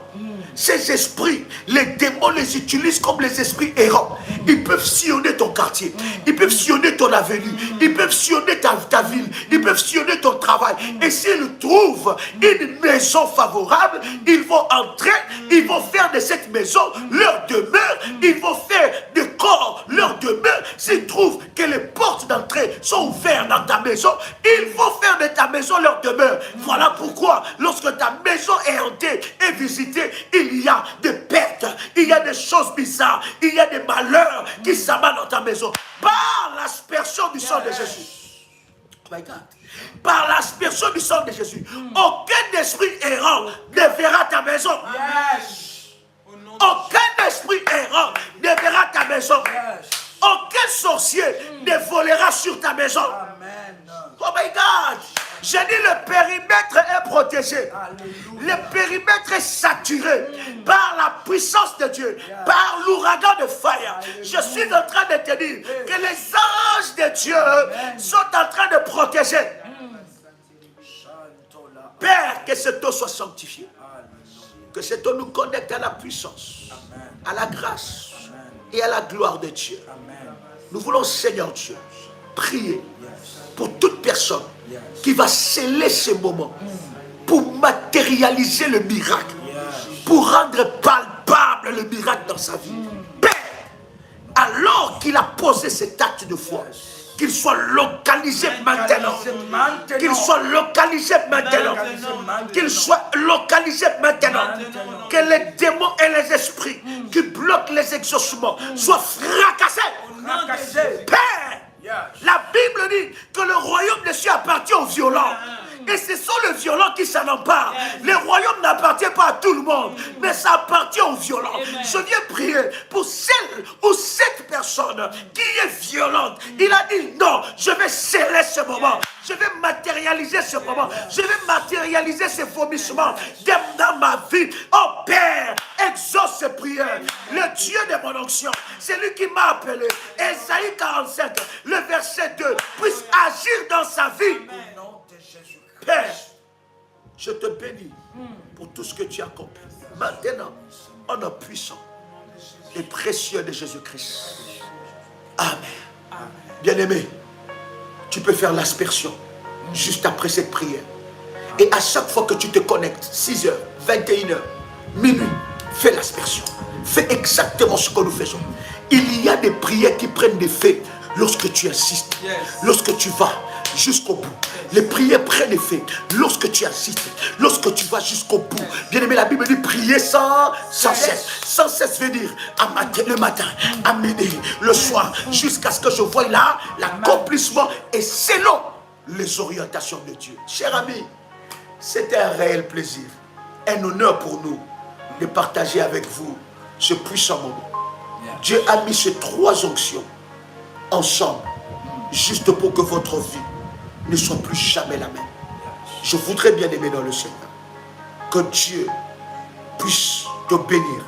S1: Ces esprits, les démons les utilisent comme les esprits errants. Ils peuvent sillonner ton quartier, ils peuvent sillonner ton avenue, ils peuvent sillonner ta ville, ils peuvent sillonner ton travail. Et s'ils trouvent une maison favorable, ils vont entrer, ils vont faire de cette maison leur demeure, ils vont faire de corps leur demeure. S'ils trouvent que les portes d'entrée sont ouvertes dans ta maison, ils vont faire de ta maison leur demeure. Voilà pourquoi, lorsque ta maison est hantée et visitée, il y a des pertes, il y a des choses bizarres, il y a des malheurs qui s'abattent dans ta maison. Par l'aspersion du sang de Jésus. My God. Par l'aspersion du sang de Jésus. Aucun esprit errant ne verra ta maison. Aucun esprit errant ne verra ta maison. Aucun sorcier ne volera sur ta maison. Oh my God. J'ai dit le périmètre est protégé. Le périmètre est saturé par la puissance de Dieu, par l'ouragan de fire. Je suis en train de te dire que les anges de Dieu sont en train de protéger. Père, que ce temps soit sanctifié. Que ce temps nous connecte à la puissance, à la grâce et à la gloire de Dieu. Nous voulons, Seigneur Dieu, prier pour toute personne qui va sceller ce moment pour matérialiser le miracle, pour rendre palpable le miracle dans sa vie. Père, alors qu'il a posé cet acte de foi, qu'il soit localisé maintenant, qu'il soit localisé maintenant, qu'il soit localisé maintenant, que les démons et les esprits qui bloquent les exaucements soient fracassés. Père, la Bible dit que le royaume des cieux appartient aux violents. Et ce sont les violents qui s'en emparent. Le royaume n'appartient pas à tout le monde, mais ça appartient aux violents. Je viens prier pour celle ou cette personne qui est violente. Il a dit non, je vais sceller ce moment. Je vais matérialiser ce moment. Je vais matérialiser ce vomissement dans ma vie. Oh Père, exauce ces prières. Le Dieu de mon onction, c'est lui qui m'a appelé. Ésaïe 45, le verset 2, puisse agir dans sa vie. Père, je te bénis pour tout ce que tu as accompli. Maintenant, en nom puissant et précieux de Jésus-Christ. Amen. Bien-aimé, tu peux faire l'aspersion juste après cette prière. Et à chaque fois que tu te connectes, 6h, 21h, minuit, fais l'aspersion. Fais exactement ce que nous faisons. Il y a des prières qui prennent des faits lorsque tu insistes, lorsque tu vas jusqu'au bout. Les prières prennent effet lorsque tu assistes, lorsque tu vas jusqu'au bout. Bien aimé, la Bible dit prier sans cesse. Sans cesse veut dire le matin, à midi, le soir, jusqu'à ce que je voie là l'accomplissement et selon les orientations de Dieu. Cher ami, c'était un réel plaisir, un honneur pour nous de partager avec vous ce puissant moment. Dieu a mis ces 3 onctions ensemble, juste pour que votre vie ne soit plus jamais la même. Je voudrais bien aimer dans le Seigneur que Dieu puisse te bénir.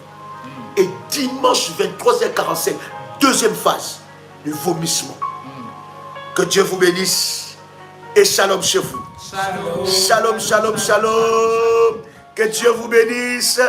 S1: Et dimanche 23h45, deuxième phase, le vomissement. Que Dieu vous bénisse et shalom chez vous. Shalom, shalom, shalom. Que Dieu vous bénisse.